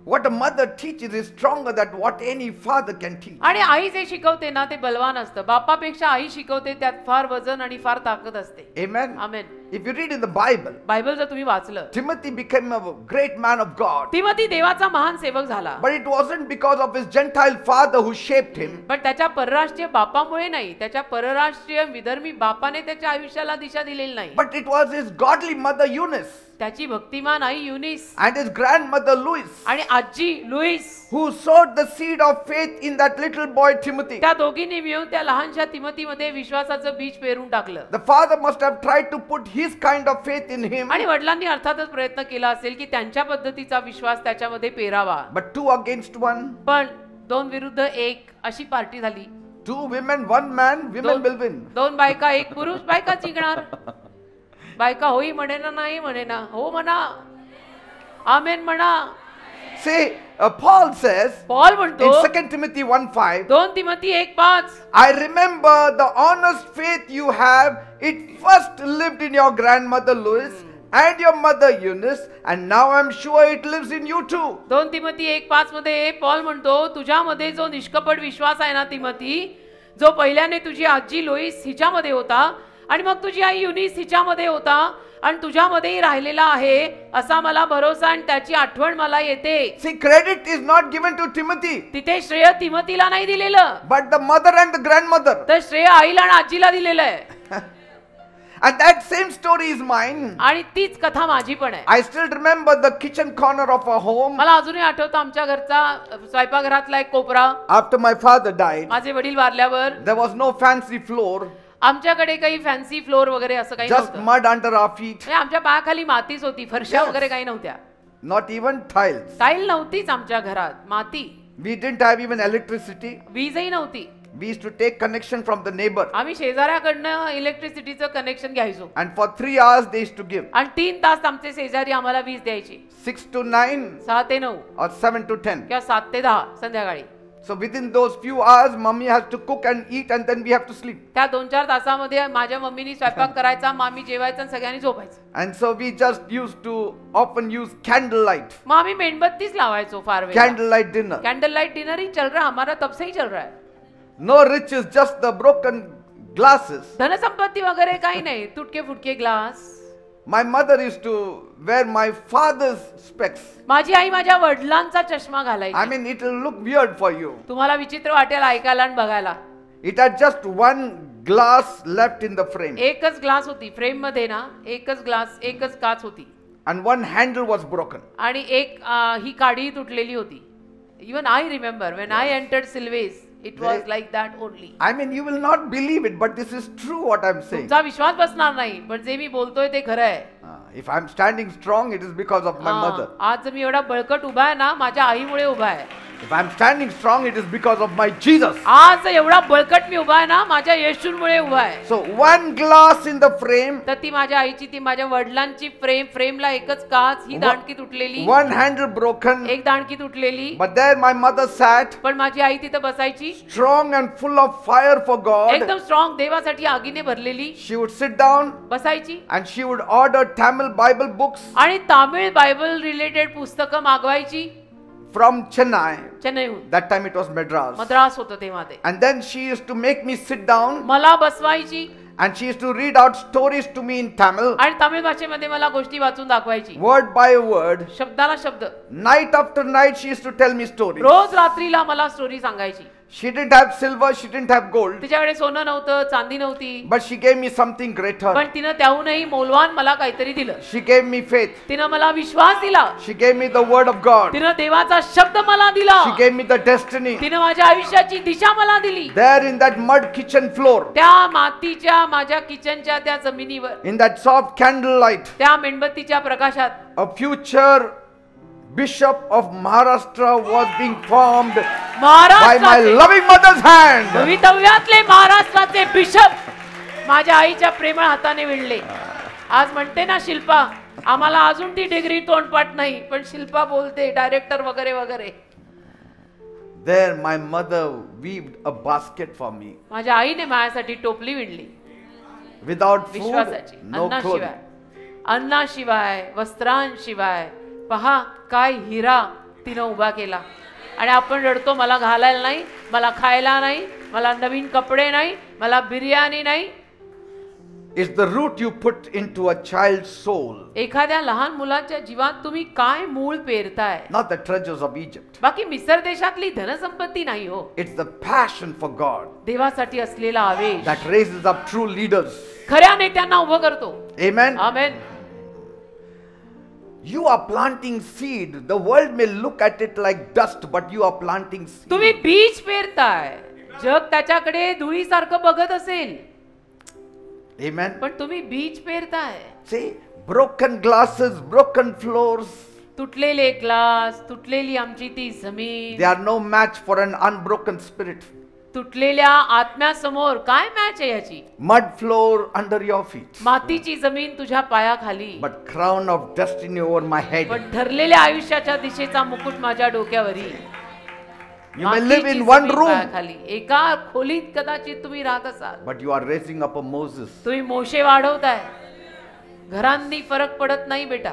What a mother teaches is stronger than what any father can teach. आणि आई जे शिकवते ना ते बलवान असतं. बापापेक्षा आई शिकवते त्यात फार वजन आणि फार ताकद असते. Amen. Amen. If you read in the Bible, Bible जर तुम्ही वाचलं, Timothy became a great man of God. Timothy देवाचा महान सेवक झाला. But it wasn't because of his Gentile father who shaped him. पण त्याच्या परराष्ट्रीय बापामुळे नाही, त्याच्या परराष्ट्रीय विधर्मी बापाने त्याच्या आयुष्याला दिशा दिलेली नाही. But it was his godly mother Eunice त्याची भक्तिमान आई Younis and his grandmother Lois आणि आजी Lewis who sowed the seed of faith in that little boy Timothy. त्या दोघींनी मिळून त्या लहानशा तिमोथीमध्ये विश्वासाचं बीज पेरून टाकलं. The father must have tried to put his kind of faith in him. आणि वडिलांनी अर्थातच प्रयत्न केला असेल की त्यांच्या पद्धतीचा विश्वास त्याच्यामध्ये पेरावा. But 2 against 1. पण 2 विरुद्ध 1 अशी पार्टी झाली. 2 women, 1 man, women will win. 2 बायका 1 पुरुष, बायका जिंकणार. बायका होई म्हणे ना, नाही म्हणे ना, हो म्हणा, आमेन म्हणा. See, Paul says पॉल म्हणतो in 2 Timothy 1:5, 2 Timothy 1:5, I remember the honest faith you have. It first lived in your grandmother Lois and your mother Eunice, and now I'm sure it lives in you too. 2 Timothy 1:5 मध्ये Paul म्हणतो, तुझ्यामध्ये जो निष्कपट विश्वास आहे ना तिमोथी, जो पहिल्याने तुझी आजी लोईस हिच्यामध्ये होता आणि मग तुझी आई युनिस हिच्यामध्ये होता आणि तुझ्यामध्येही राहिलेला आहे, असा मला भरोसा आणि त्याची आठवण मला येते. See, credit is not given to Timothy, तिथे श्रेय तिमोथीला नाही दिलेलं, but the mother and the grandmother. तर श्रेय आईला आणि आजीला दिलेलं आहे. And that same story is mine. आणि तीच कथा माझी पण आहे. I still remember the kitchen corner of our home मला अजूनही आठवतं आमच्या घरचा स्वयंपाकघरातला एक कोपरा. after my father died. माझे वडील वारल्यावर There was no fancy floor, आमच्याकडे काही फॅन्सी फ्लोर वगैरे असं काही just नव्हतं. mud under our feet, म्हणजे आमच्या पायाखाली मातीच होती, फरशा Yes. वगैरे काही नव्हत्या. not even tiles. टाईल नव्हतीच आमच्या घरात, माती. We didn't have even electricity. वीजही नव्हती. We used to take connection from the neighbor, आम्ही शेजाऱ्याकडनं इलेक्ट्रिसिटीचं कनेक्शन घ्यायचो and for 3 hours they used to give आणि 3 तास आमचे शेजारी आम्हाला वीज द्यायची. 6 to 9 6 ते 9 or 7 to 10. किंवा 7 ते 10 संध्याकाळी. So within those few hours, mommy has to cook and eat, and then we have to sleep. त्या 2-4 तासामध्ये माझ्या मम्मीनी स्वयंपाक करायचा, मामी जेवायचं आणि सगळ्यांनी झोपायचं. And so we just used to often use candlelight, मग आम्ही मेणबत्तीच लावायचो फार वेळ. candlelight dinner. Candle light dinner ही चल रहा है, हमारा तब से ही चल रहा है. No riches, just the broken glasses. धनसंपत्ती वगैरे काही नाही, तुटके फुटके glass. My mother used to wear my father's specs. माझी आई माझ्या वडिलांचा चष्मा I घालायची. mean, it will look weird for you. तुम्हाला विचित्र वाटेल ऐकायला आणि बघायला. It had just one glass left in the frame, एकच ग्लास होती फ्रेम मध्ये ना, एकच ग्लास, एकच काच होती and one handle was broken. आणि एक ही काडी तुटलेली होती. Even I remember when I entered Silvassa, it was like that only. I mean, you will not believe it, but this is true what I'm saying. तुमचा विश्वास बसणार नाही, पण जे मी बोलतोय ते खरं आहे. If I'm standing strong, it is because of my mother. आज मी एवढा बळकट उभा आहे ना, माझ्या आईमुळे उभा आहे. If I'm standing strong, it is because of my Jesus. आज एवढा बळकट मी उभा आहे ना, माझ्या येशूमुळे उभा आहे. So one glass in the frame, तर ती माझ्या आईची, ती माझ्या वडिलांची फ्रेमला एकच काच, ही दांडकी तुटलेली, one handle broken, एक दांडकी तुटलेली. but there my mother sat, पण माझी आई तिथं बसायची, strong and full of fire for God. एकदम स्ट्रॉंग, देवासाठी आगीने भरलेली She would sit down बसायची and she would order Tamil Bible books आणि तामिळ बायबल रिलेटेड पुस्तकं मागवायची from Chennai. चेन्नईहून. That time it was Madras. Madras होतं तेव्हा ते. And then she used to make me sit down मला बसवायची And she used to read out stories to me in Tamil, आणि तमिळ भाषेमध्ये मला गोष्टी वाचून दाखवायची, word by word. शब्दाला शब्द. Night after night, she used to tell me stories. रोज रात्रीला मला स्टोरी सांगायची. She didn't have silver, she didn't have gold, तिच्याकडे सोनं नव्हतं, चांदी नव्हती, but she gave me something greater. पण तिनं त्याहूनही मौल्यवान मला काहीतरी दिलं. She gave me faith. तिनं मला विश्वास दिला. She gave me the word of God. तिनं देवाचा शब्द मला दिला. She gave me the destiny. तिनं माझ्या आयुष्याची दिशा मला दिली. There in that mud kitchen floor, त्या मातीच्या माझ्या किचनच्या त्या जमिनीवर, in that soft candlelight, त्या मेणबत्तीच्या प्रकाशात, a future Bishop of Maharashtra was being formed by my महाराष्ट्राचे loving mother's hand. भवितव्यातले महाराष्ट्राचे बिशप माझ्या आईच्या प्रेमळ हाताने विणले. आज म्हणते ना शिल्पा, आम्हाला अजून ती डिग्री तोंडपाठ नाही, पण शिल्पा बोलते डायरेक्टर वगैरे वगैरे. There my mother weaved a basket for me. माझ्या आईने माझ्यासाठी टोपली विणली. Without food, विश्वासाची, no clothing. अन्नाशिवाय वस्त्रांशिवाय पहा काय हिरा तिनं उभा केला. आणि आपण रडतो, मला घालायला नाही, मला खायला नाही, मला नवीन कपडे नाही, मला बिर्याणी नाही. It's the root you put into a child's soul, एखाद्या लहान मुलाच्या जीवात तुम्ही काय मूळ पेरताय. not the treasures of Egypt. बाकी मिसर देशातली धनसंपत्ती नाही हो, It's the passion for God देवासाठी असलेला आवेश that raises up true leaders. खऱ्या नेत्यांना उभं करतो. Amen. Amen. You are planting seed. The world may look at it like dust, but you are planting seed. तुम्ही बीज पेरताय, जग त्याच्याकडे धुळीसारखं बघत असेल, Amen. पण तुम्ही बीज पेरताय. See, broken glasses, broken floors, तुटलेले ग्लास, तुटलेली आमची ती जमीन, they are no match for an unbroken spirit. तुटलेल्या आत्म्यासमोर काय मॅच आहे याची. Mud floor under your feet, मातीची जमीन तुझ्या पायाखाली, but crown of destiny over my head. पण ठरलेल्या आयुष्याच्या दिशेचा मुकुट माझ्या डोक्यावरी. You may live in one room, खाली एका खोलीत कदाचित तुम्ही राहत असाल, but you are raising up a Moses. तुम्ही मोशे वाढवताय. घरांनी फरक पडत नाही बेटा.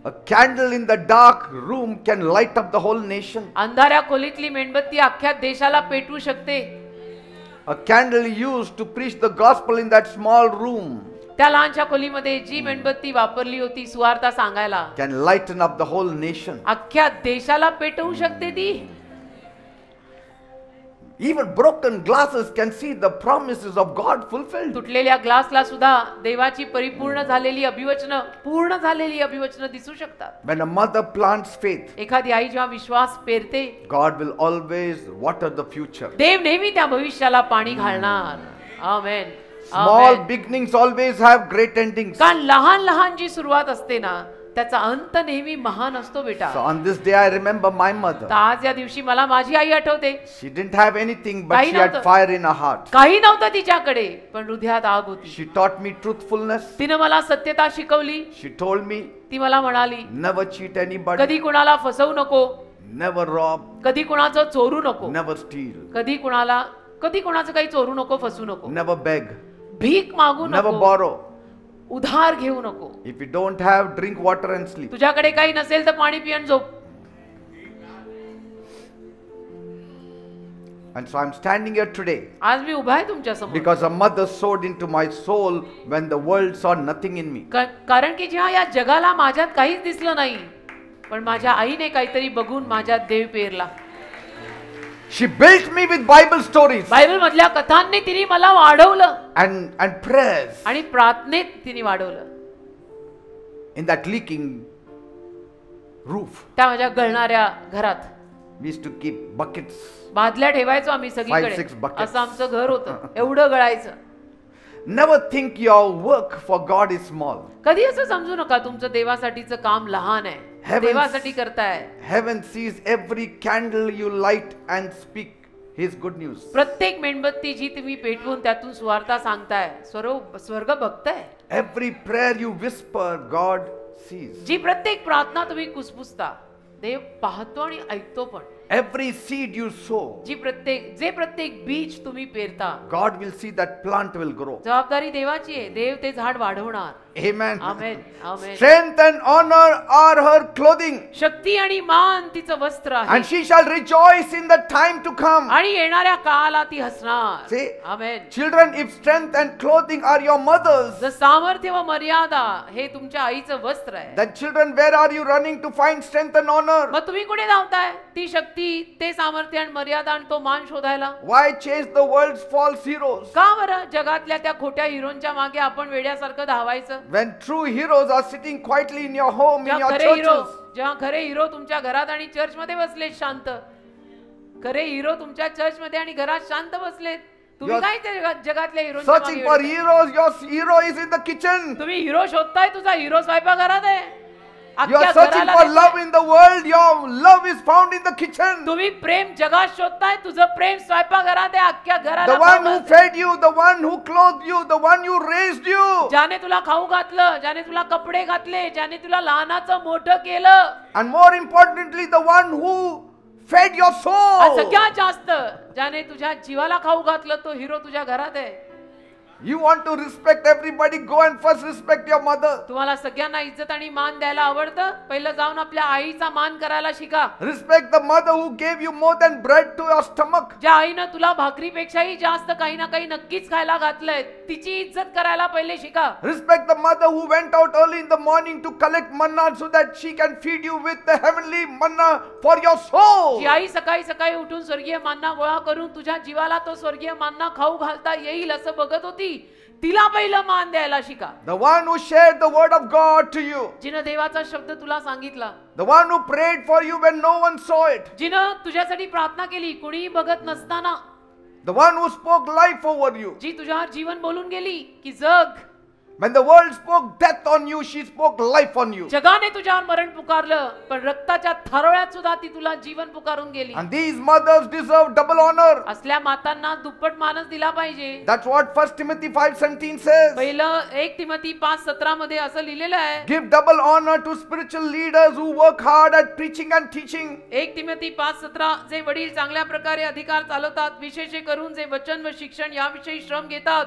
A candle in the dark room can light up the whole nation. अंधाऱ्या खोलीतली मेणबत्ती अख्ख्या देशाला पेटवू शकते. A candle used to preach the gospel in that small room त्या लहानशा खोलीमध्ये जी मेणबत्ती वापरली होती सुवार्ता सांगायला, can lighten up the whole nation. अख्ख्या देशाला पेटवू शकते ती. Even broken glasses can see the promises of God fulfilled. तुटलेल्या ग्लासला सुद्धा देवाची परिपूर्ण झालेली अभिवचनं, पूर्ण झालेली अभिवचनं दिसू शकतात. When a mother plants faith, एखादी आई जेव्हा विश्वास पेरते, God will always water the future. देव नेहमी त्या भविष्याला पाणी घालणार. आमेन. Small beginnings always have great endings. कारण लहान लहान जी सुरुवात असते ना, त्याचा अंत नेहमी महान असतो बेटा. So on this day I remember my mother. तर आज या दिवशी मला माझी आई आठवते. She didn't have anything, but काही she had नव्हतं. fire in her heart. काही नव्हतं तिच्याकडे, पण हृदयात आग होती. She taught me truthfulness. तिनं मला सत्यता शिकवली. She told me ती मला म्हणाली, never cheat anybody, कधी कुणाला फसवू नको, never rob, कधी कुणाचं चोरू नको, never steal, कधी कुणाचं काही चोरू नको, फसू नको, never beg, भीक मागू never नको, borrow. उधार घेऊ नको. If you don't have, drink water and sleep. तुझ्याकडे काही नसेल तर पाणी पिऊन झोप. And so I'm standing here today आज मी उभा आहे तुमच्या समोर, because a mother sowed into my soul when the world saw nothing in me. कारण की जेव्हा या जगाला माझ्यात काहीच दिसलं नाही, पण माझ्या आईने काहीतरी बघून माझ्यात देव पेरला. She built me with Bible stories Bible मधल्या कथांनी तिने मला वाढवलं and prayers आणि प्रार्थनेत तिने वाढवलं. in that leaking roof. त्या माझ्या गळणाऱ्या घरात We used to keep buckets. बादल्या ठेवायचो आम्ही 5-6 सगळीकडे. buckets. असं आमचं घर होतं, एवढं गळायचं. Never think your work for God is small. कधी असं समजू नका तुमचं देवासाठीचं काम लहान आहे. Heavens- देवासाठी करताय. Heaven sees every candle you light and speak His good news. प्रत्येक मेणबत्ती जी तुम्ही पेटवून त्यातून सुवार्ता सांगताय, स्वर्ग बघताय. Every prayer you whisper, God sees. जी प्रत्येक प्रार्थना तुम्ही कुसपुसता, देव पाहतो आणि ऐकतो पण. every seed you sow, जे प्रत्येक बीज तुम्ही पेरता, God will see that plant will grow. जबाबदारी देवाची आहे. देव ते झाड वाढवणार. Amen. Amen, amen. Strength and honor are her clothing, शक्ती आणि मान तिचं वस्त्र आहे. and she shall rejoice in the time to come. आणि येणाऱ्या काळाला ती हसणार. See, amen. children, if strength and clothing are your mother's, जर सामर्थ्य व मर्यादा हे तुमच्या आईचं वस्त्र आहे, then children, where are you running to find strength and honor? मग तुम्ही कुठे धावताय ती शक्ती, ते सामर्थ्य आणि मर्यादा आणि तो मान शोधायला? Why chase the world's false heroes का बरं जगातल्या त्या खोट्या हिरोंच्या मागे आपण वेड्यासारखं धावायचं? when true heroes are sitting quietly in your home, in your churches? जेव्हा खरे हिरो तुमच्या घरात आणि चर्च मध्ये बसले शांत, खरे हिरो तुमच्या चर्च मध्ये आणि घरात शांत बसलेत, तुम्ही काय त्या जगातल्या हिरोच्या Searching for heroes, your hero is in the kitchen. तुम्ही हिरो शोधताय, तुझा हिरो स्वयंपाकघरात आहे. You are searching for love in the world, your love is found in the kitchen. तुम्ही प्रेम जगात शोधताय, तुझं प्रेम स्वयंपाकघरात आहे. अख्ख्या घराला The one who fed you, the one who clothed you, the one who raised you. ज्याने तुला खाऊ घातलं, ज्याने तुला कपडे घातले, ज्याने तुला लहानाचं मोठं केलं, And more importantly, the one who fed your आणि soul. सगळ्यात जास्त ज्याने तुझ्या जीवाला खाऊ घातलं, तो हिरो तुझ्या घरात आहे. You want to respect everybody, go and first respect your mother. तुम्हाला सगळ्यांना इज्जत आणि मान द्यायला आवडतं, पहिलं जाऊन आपल्या आईचा मान करायला शिका. Respect the mother who gave you more than bread to your stomach. ज्या आईनं तुला भाकरीपेक्षाही जास्त काही ना काही नक्कीच खायला घातलंय, तिची इज्जत करायला पहिले शिका. Respect the mother who went out early in the morning to collect manna so that she can feed you with the heavenly manna for your soul. जी आई सकाळी सकाळी उठून स्वर्गीय मान्ना गोळा करून तुझ्या जीवाला तो स्वर्गीय मान्ना खाऊ घालता येईल असं बघत होती, तिला पहिलं मान द्यायला शिका. The one who shared the word of God to you. जिनं देवाचा शब्द तुला सांगितला, The one who prayed for you when no one saw it. जिनं तुझ्यासाठी प्रार्थना केली कोणीही बघत नसताना, The one who spoke life over you. जी तुझ्यावर जीवन बोलून गेली की जग. When the world spoke death on you, she spoke life on you. जगाने तुझ्यावर मरण पुकारलं, पण रक्ताच्या थारोळ्यात सुद्धा ती तुला जीवन पुकारून गेली. And these mothers deserve double honor. असल्या मातांना दुप्पट मानच दिला पाहिजे. That's what 1 Timothy 5:17 says. पहिलं 1 तिमोथी 5:17 मध्ये असं लिहिलेलं आहे, Give double honor to spiritual leaders who work hard at preaching and teaching. 1 Timothy 5:17 जे वडील चांगल्या प्रकारे अधिकार चालवतात, विशेष करून जे वचन व शिक्षण याविषयी श्रम घेतात,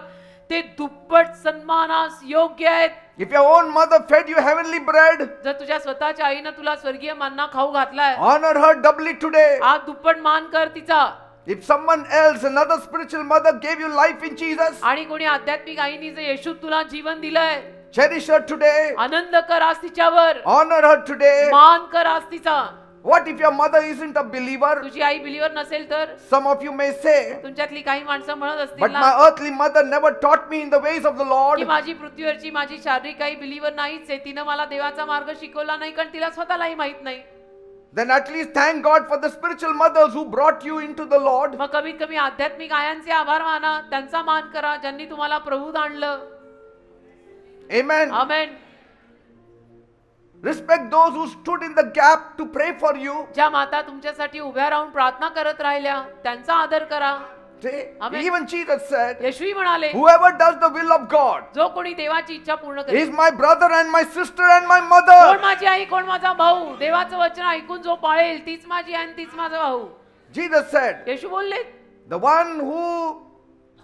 ते दुप्पट सन्मानास योग्य आहेत. If your own mother fed you heavenly bread, जर तुझ्या स्वतःच्या आईनं तुला स्वर्गीय मान्ना खाऊ घातलाय, honor her doubly today. आज दुप्पट मान कर तिचा. If someone else, another spiritual mother gave you life in Jesus, आणि कोणी आध्यात्मिक आईने जे येशूत तुला जीवन दिलंय, cherish her today. आनंद कर आज तिच्यावर, Honor her today. मान कर आज तिचा. What if your mother isn't a believer? तुझी आई बिलीवर नसेल तर? Some of you may say, तुमच्यातली काही माणसं म्हणत but असतील my ना earthly mother never taught me in the ways of the की Lord. माझी पृथ्वीवरची माझी शारीरिक आई बिलीवर नाहीच आहे, तिनं मला देवाचा मार्ग शिकवला नाही, कारण तिला स्वतःलाही माहित नाही. Then at least thank God for the spiritual mothers who brought you into the Lord. मग कमीत कमी आध्यात्मिक आयांचे आभार माना, त्यांचा मान करा, ज्यांनी तुम्हाला प्रभूत आणलं. Amen. Amen. Respect those who stood in the gap to pray for you. ज्या माता तुमच्यासाठी उभ्या राहून प्रार्थना करत राहिल्या, त्यांचा आदर करा. See, Amen. even Jesus said, येशूही म्हणाले, whoever does the will of God जो कोणी देवाची इच्छा पूर्ण is करेल. my brother and my sister and my कोण mother. माझी आई, कोण माझा भाऊ, देवाचं वचन ऐकून जो पाळेल, तीच माझी आई आणि तीच माझा भाऊ. Jesus said, येशू बोलले, the one who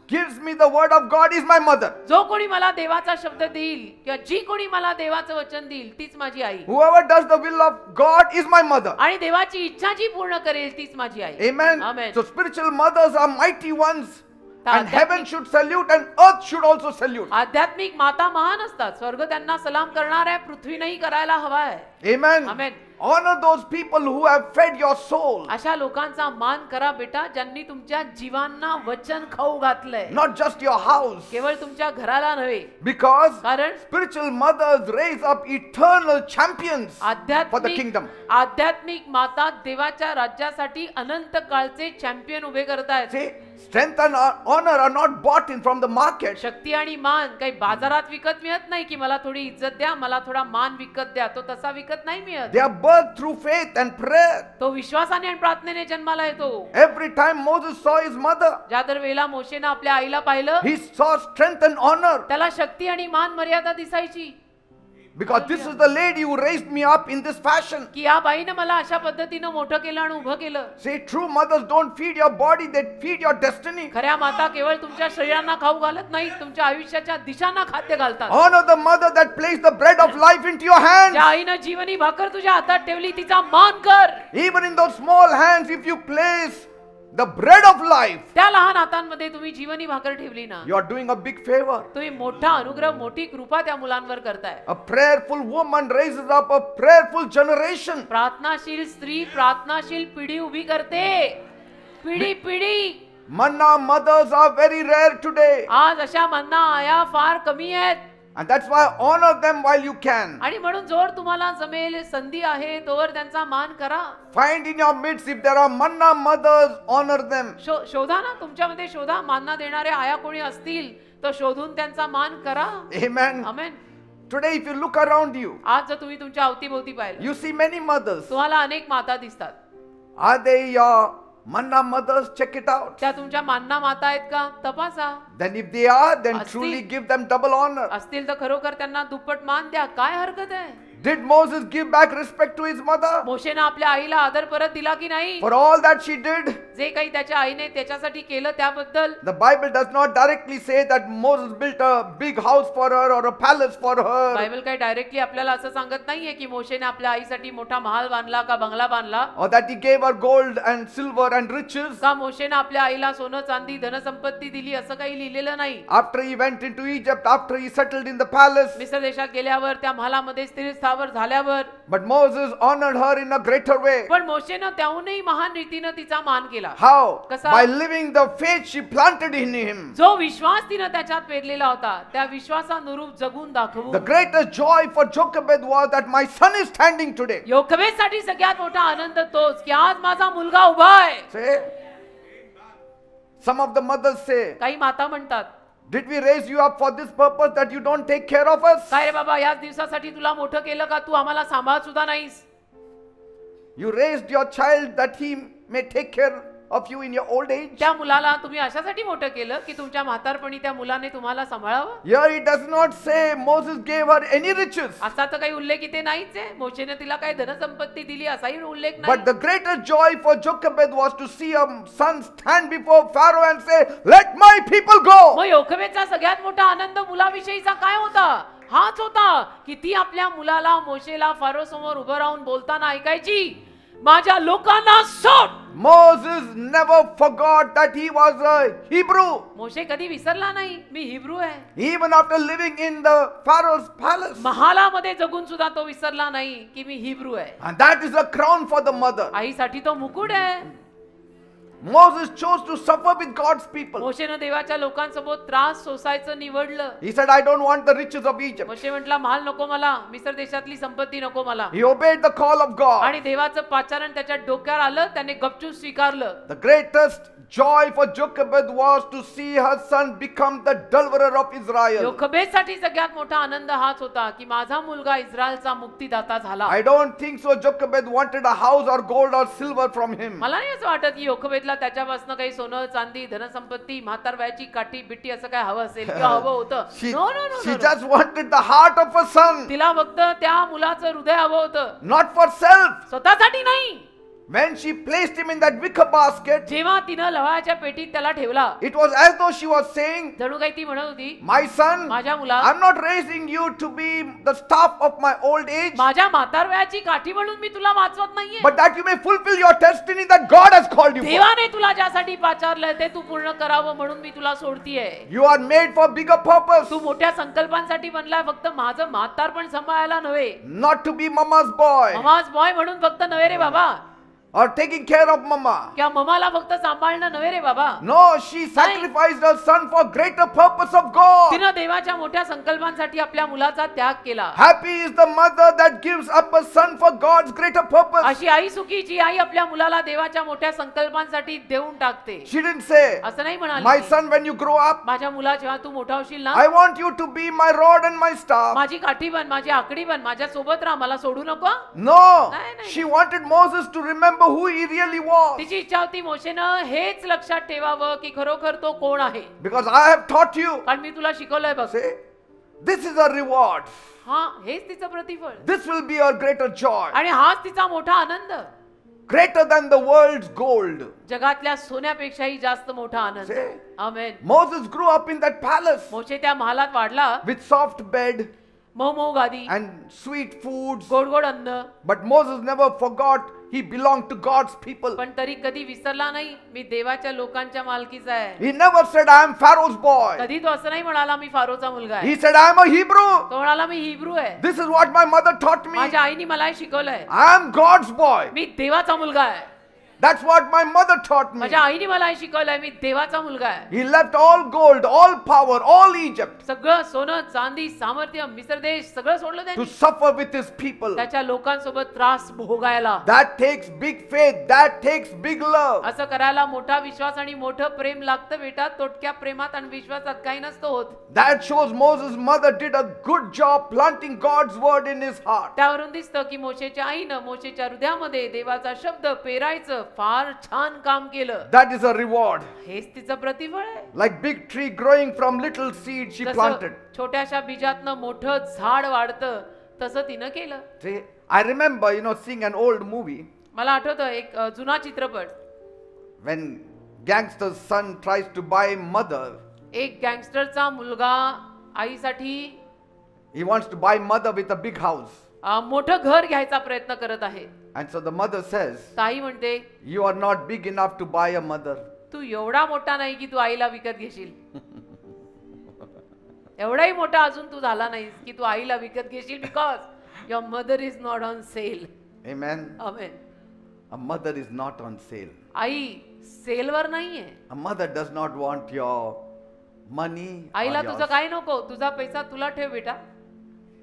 gives me the word of God is my mother. जो कोणी मला देवाचा शब्द देईल किंवा जी कोणी मला देवाचं वचन देईल, तीच माझी आई. Whoever does the will of God is my mother. आणि देवाची इच्छा जी पूर्ण करेल, तीच माझी आई. Amen. Amen. So spiritual mothers are mighty ones. And heaven should salute and earth should also salute. आध्यात्मिक माता महान असतात, स्वर्ग त्यांना सलाम करणार आहे, पृथ्वीनेही करायला हवा आहे. Amen. Amen. Honor those people who have fed your soul. अशा लोकांचा मान करा बेटा, ज्यांनी तुमच्या जीवांना वचन खाऊ घातलंय. Not just your house. केवळ तुमच्या घराला नव्हे, Because कारण spiritual mothers raise up eternal champions for the kingdom. आध्यात्मिक माता देवाच्या राज्यासाठी अनंत काळचे चॅम्पियन उभे करतायत. See, strength and honor are not bought in from the market. शक्ती आणि मान काही बाजारात विकत मिळत नाही की मला थोडी इज्जत द्या, मला थोडा मान विकत द्या. तो तसा विकत नाही मिळत. They are birthed through faith and prayer. तो विश्वासाने आणि प्रार्थनेने जन्माला येतो. Every time Moses saw his mother, ज्या दर वेळेला मोशेनं आपल्या आईला पाहिलं, he saw strength and honor. त्याला शक्ती आणि मान मर्यादा दिसायची. Because this is the lady who raised me up in this fashion. की या बाईने मला अशा पद्धतीनं मोठं केलं आणि उभं केलं. See, true mothers don't feed your body, they feed your destiny. खऱ्या माता केवळ तुमच्या शरीरांना खाऊ घालत नाही, तुमच्या आयुष्याच्या दिशांना खाद्य घालतात. Honor the mother that placed the bread of life into your hands. ज्या आईनं जीवनी भाकर तुझ्या हातात ठेवली तिचा मान कर. Even in those small hands, if you place the bread of life, त्या लहान हातांमध्ये तुम्ही जीवनी भाकर ठेवली ना, you are doing a big favor. तुम्ही मोठा अनुग्रह, मोठी कृपा त्या मुलांवर करताय. A prayerful woman raises up a prayerful generation. प्रार्थनाशील स्त्री प्रार्थनाशील पिढी उभी करते. पिढी पिढी. Manna mothers are very rare today. आज अशा मन्ना आया फार कमी आहेत. And that's why honor them while you can. आणि म्हणून जोर तुम्हाला जमेल संधी आहे तोवर त्यांचा मान करा. Find in your midst if there are manna mothers, honor them. शोधा ना, तुमच्यामध्ये शोधा. मानना देणारे आया कोणी असतील तर शोधून त्यांचा मान करा. Amen. Amen. Today if you look around you, आज जर तुम्ही तुमच्या अवतीभोवती पाहिलं, you see many mothers. तुम्हाला अनेक माता दिसतात. Are they your manna mothers? Check it out. त्या तुमच्या मानना माता आहेत का? तपासा. Then if they are, then असतील. truly give them double honor. असतील तर खरोखर त्यांना दुप्पट मान द्या. काय हरकत आहे? Did Moses give back respect to his mother? मोशेने आपल्या आईला आदर परत दिला की नाही? For all that she did? जे काही त्याच्या आईने त्याच्यासाठी केलं त्याबद्दल. The Bible does not directly say that Moses built a big house for her or a palace for her. Bible काही डायरेक्टली आपल्याला असं सांगत नाहीये की मोशेने आपल्या आईसाठी मोठा महाल बांधला का बंगला बांधला. Or that he gave her gold and silver and riches. का मोशेने आपल्या आईला सोनं चांदी धनसंपत्ती दिली असं काही लिहिलेलं नाही. After he went into Egypt, after he settled in the palace. मिस्र देशात गेल्यावर त्या महालामध्ये स्थिरस्थावर झाल्यावर. But Moses honored her in a greater way. पण मोशेनं त्याहूनही महान रीतीनं तिचा मान केला. How? कसा? By living the faith she planted in him. जो विश्वास तिनं त्याच्यात पेरलेला होता त्या विश्वासानुरूप जगून दाखवू. The greatest joy for Jochebed was that my son is standing today. योखबेदसाठी सगळ्यात मोठा आनंद तोच की आज माझा मुलगा उभा आहे. Say, some of the mothers say, काही माता म्हणतात, did we raise you up for this purpose that you don't take care of us? काय रे बाबा याच दिवसासाठी तुला मोठं केलं का? तू आम्हाला सांभाळ सुद्धा नाहीस. You raised your child that he may take care of you in your old age. त्या मुलाला तुम्ही अशासाठी मोठं केलं की तुमच्या म्हातारपणी त्या मुलाने तुम्हाला सांभाळावं. Here it does not say Moses gave her any riches. असा तर काही उल्लेख इथे नाहीच आहे. मोशेने तिला काही धनसंपत्ती दिली असाही उल्लेख But नाही. the greatest joy for Jochebed was to see her son stand before Pharaoh and say, let my people go. मग योखबेदचा सगळ्यात मोठा आनंद मुलाविषयीचा काय होता? हाच होता की ती आपल्या मुलाला मोशेला फारो समोर उभं राहून बोलताना ऐकायची, माझ्या लोकांना सोड. Moses never forgot that he was a Hebrew. मोशे कधी विसरला नाही मी हिब्रू आहे. Even after living in the Pharaoh's palace. महालामध्ये जगून सुद्धा तो विसरला नाही की मी हिब्रू आहे. And that is a crown for the mother. आईसाठी तो मुकुट आहे. Moses chose to suffer with God's people. मोशेनं देवाच्या लोकांसोबत त्रास सोसायचं निवडलं. He said, I don't want the riches of Egypt. मोशे म्हटला महाल नको मला, मिस्र देशातली संपत्ती नको मला. He obeyed the call of God. आणि देवाचं पाचारण त्याच्या डोक्यावर आलं, त्याने गपचूप स्वीकारलं. The greatest joy for Jochebed was to see her son become the deliverer of Israel. योखबेदसाठी सगळ्यात मोठा आनंद हाच होता की माझा मुलगा इस्रायलचा मुक्तीदाता झाला. I don't think so Jochebed wanted a house or gold or silver from him. मला नाही असं वाटत की योखबेदला त्याच्यापासून काही सोनं चांदी धनसंपत्ती म्हातार वयाची काठी बिट्टी असं काय हवं असेल किंवा हवं होतं. No, no, no, She no, no. just wanted the heart of a son. तिला फक्त त्या मुलाचं हृदय हवं होतं, Not for self. स्वतःसाठी नाही. When she placed him in that wicker basket, जेव्हा तिनं लवाच्या पेटीत त्याला ठेवला, it was as though she was saying, जणू काही ती म्हणत होती, my son, माझ्या मुला, I'm not raising you to be the staff of my old age, माझ्या म्हातार वयाची काठी म्हणून मी तुला वाचवत नाहीये, but that you may fulfill your destiny that God has called you for. देवाने तुला ज्यासाठी पाचारलंय ते तू पूर्ण करावं म्हणून मी तुला सोडतीये. You are made for bigger purpose, तू मोठ्या संकल्पांसाठी बनलाय, फक्त माझं म्हातारपण सांभाळायला नव्हे, not to be mama's boy mama's boy म्हणून फक्त नव्हे रे बाबा, or taking care of mama. किंवा ममाला फक्त सांभाळणं नव्हे रे बाबा. No, she sacrificed her son for greater purpose of God. तिनं देवाच्या मोठ्या संकल्पांसाठी आपल्या मुलाचा त्याग केला. Happy is the mother that gives up a son for God's greater purpose. अशी आई सुखी जी आई आपल्या मुलाला देवाच्या मोठ्या संकल्पांसाठी देऊन टाकते. She didn't say, असं नाही म्हणाली my ती. son, when you grow up, माझ्या मुला जेव्हा तू मोठा होशील ना, I want you to be my rod and my staff. माझी काठी बन, माझी आकडी बन, माझ्या सोबत राहा, मला सोडू नको. No, नाही. she wanted Moses to remember who he really was. तिची इच्छा होती मोशेनं हेच लक्षात ठेवावं की खरोखर तो कोण आहे. Because I have taught you. कारण मी तुला शिकवलंय बघ. Say, This is a reward. हा हेच तिचं प्रतिफळ. This will be a greater joy. आणि हाच तिचा मोठा आनंद. Greater than the world's gold. जगातल्या सोन्यापेक्षाही जास्त मोठा आनंद. See? Amen. Moses grew up in that palace मोशे त्या महालात वाढला. with soft bed मऊ गादी, and sweet foods. गोड गोड अन्न. But Moses never forgot he belonged to God's people. पण तरी कधी विसरला नाही, मी देवाच्या लोकांच्या मालकीचा आहे. He never said, I am Pharaoh's boy. कधी तो असं नाही म्हणाला मी फारोचा मुलगा आहे. He said, I am a Hebrew. तो म्हणाला मी हिब्रू आहे. This is what my mother taught me. माझ्या आईने मला हे शिकवलंय. I am God's boy. मी देवाचा मुलगा आहे. That's what my mother taught me. माझ्या आईने मला हे शिकवलंय, मी देवाचा मुलगा आहे. He left all gold, all power, all Egypt सगळं सोनं, चांदी, सामर्थ्य, मिस्र देश सगळं सोडलं to त्यांनी. suffer with his people. त्याच्या लोकांसोबत त्रास भोगायला. That takes big faith. That takes big love. असं करायला मोठा विश्वास आणि मोठं प्रेम लागतं बेटा. तोटक्या प्रेमात आणि विश्वासात काही नसतं होत. That shows Moses' mother did a good job planting God's word in his heart. त्यावरून दिसतं की मोशेच्या आईनं मोशेच्या हृदयामध्ये देवाचा शब्द पेरायचं फार छान काम केलं. That is a reward. हेच तिचं प्रतिफळ आहे. Like big tree growing from little seed she जसं planted. छोट्याशा बीजातनं मोठं झाड वाढतं तसं तिनं केलं. See, I remember, seeing an old movie मला आठवतं एक जुना चित्रपट. when gangster's son tries to buy mother. एक गँगस्टरचा मुलगा आईसाठी He wants to buy mother with a big house. मोठं घर घ्यायचा प्रयत्न करत आहे. And so the mother says, ताई म्हणते you are not big enough to buy a mother. तू एवढा मोठा नाही की तू आईला विकत घेशील. एवढाही मोठा अजून तू झाला नाहीस की तू आईला विकत घेशील. Because your mother is not on sale. Amen. Amen. A mother is not on sale. आई सेलवर नाहीये. A mother does not want your money. or आईला yours. तुझं काय नको, तुझा पैसा तुला ठेव बेटा.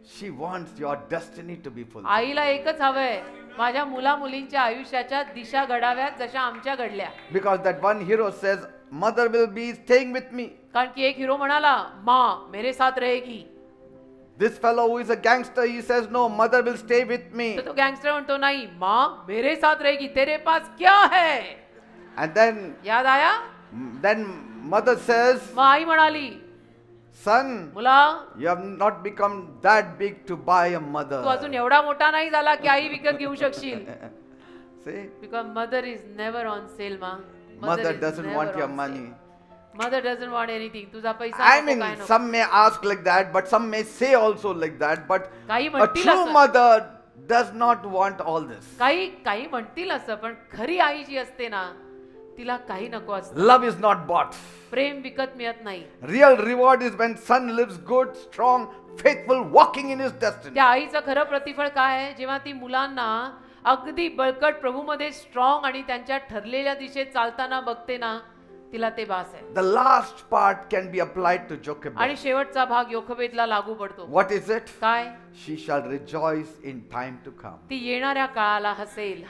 She wants your destiny to be fulfilled. आईला एकच हवंय, माझ्या मुला मुलींच्या आयुष्याच्या दिशा घडाव्यात जशा आमच्या घडल्या. Because that one hero says, mother will be staying with me. कारण की एक हिरो म्हणाला माँ मेरे साथ रहेगी. This fellow who is a gangster, he says, no, mother will stay with me. तर तो गँगस्टर म्हणतो नाही माँ मेरे साथ रहेगी, तेरे पास क्या है. And then याद आया. mother says, मग आई म्हणाली son, मुला you have not become that big to buy a mother. तू अजून एवढा मोठा नाही झाला की आई विकत घेऊ शकशील. See, because mother is never on sale. मा mother doesn't want your money. Mother doesn't want anything. तुझा पैसा I नको, mean, काय नको. some may ask like that, but some may say also like that. But काही a म्हणतील true असं. mother does not want all this. काही काही म्हणतील असं, पण खरी आई जी असते ना तिला काही नको असतं. Love is not bought. प्रेम विकत मिळत नाही. Real reward is when son lives good, strong, faithful, walking in his destiny. त्या आईचं खरं प्रतिफळ काय आहे, जेव्हा ती मुलांना अगदी बळकट प्रभूमध्ये स्ट्रॉंग आणि त्यांच्या ठरलेल्या दिशेत चालताना बघते ना, तिला ते बास आहे. The last part can be applied to Jochebed. आणि शेवटचा भाग योखबेदला लागू पडतो. What is it? काय? She shall rejoice in time to come. ती येणाऱ्या काळाला हसेल.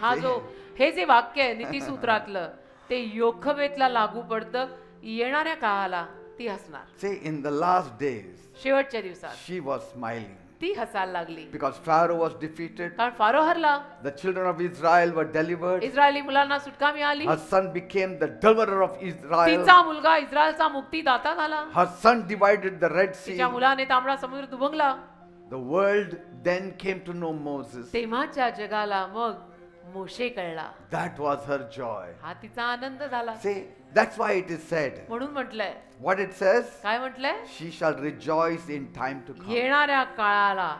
हे जे वाक्य आहे नीतिसूत्रातलं ते योखबेदला लागू पडतं. येणाऱ्या काळाला ती हसणार. Say, in the last days, शेवटच्या दिवसात she was smiling. ती हसायला लागली. Because Pharaoh was defeated, कारण फारो हरला. the children of Israel were delivered. Israeli मुलांना सुटका मिळाली. Her son became the deliverer of Israel. तिचा मुलगा इस्रायलचा मुक्तीदाता झाला. Her son divided the Red तिच्या Sea. मुलाने तांबडा समुद्र दुभंगला. The world then came to know Moses. तेव्हाच्या जगाला मग मोशे कळला. That was her joy. हा तिचा आनंद झाला. See, that's why it is said. म्हणून म्हटलंय. What it says? काय म्हटलंय? She shall rejoice in time to come. येणाऱ्या काळाला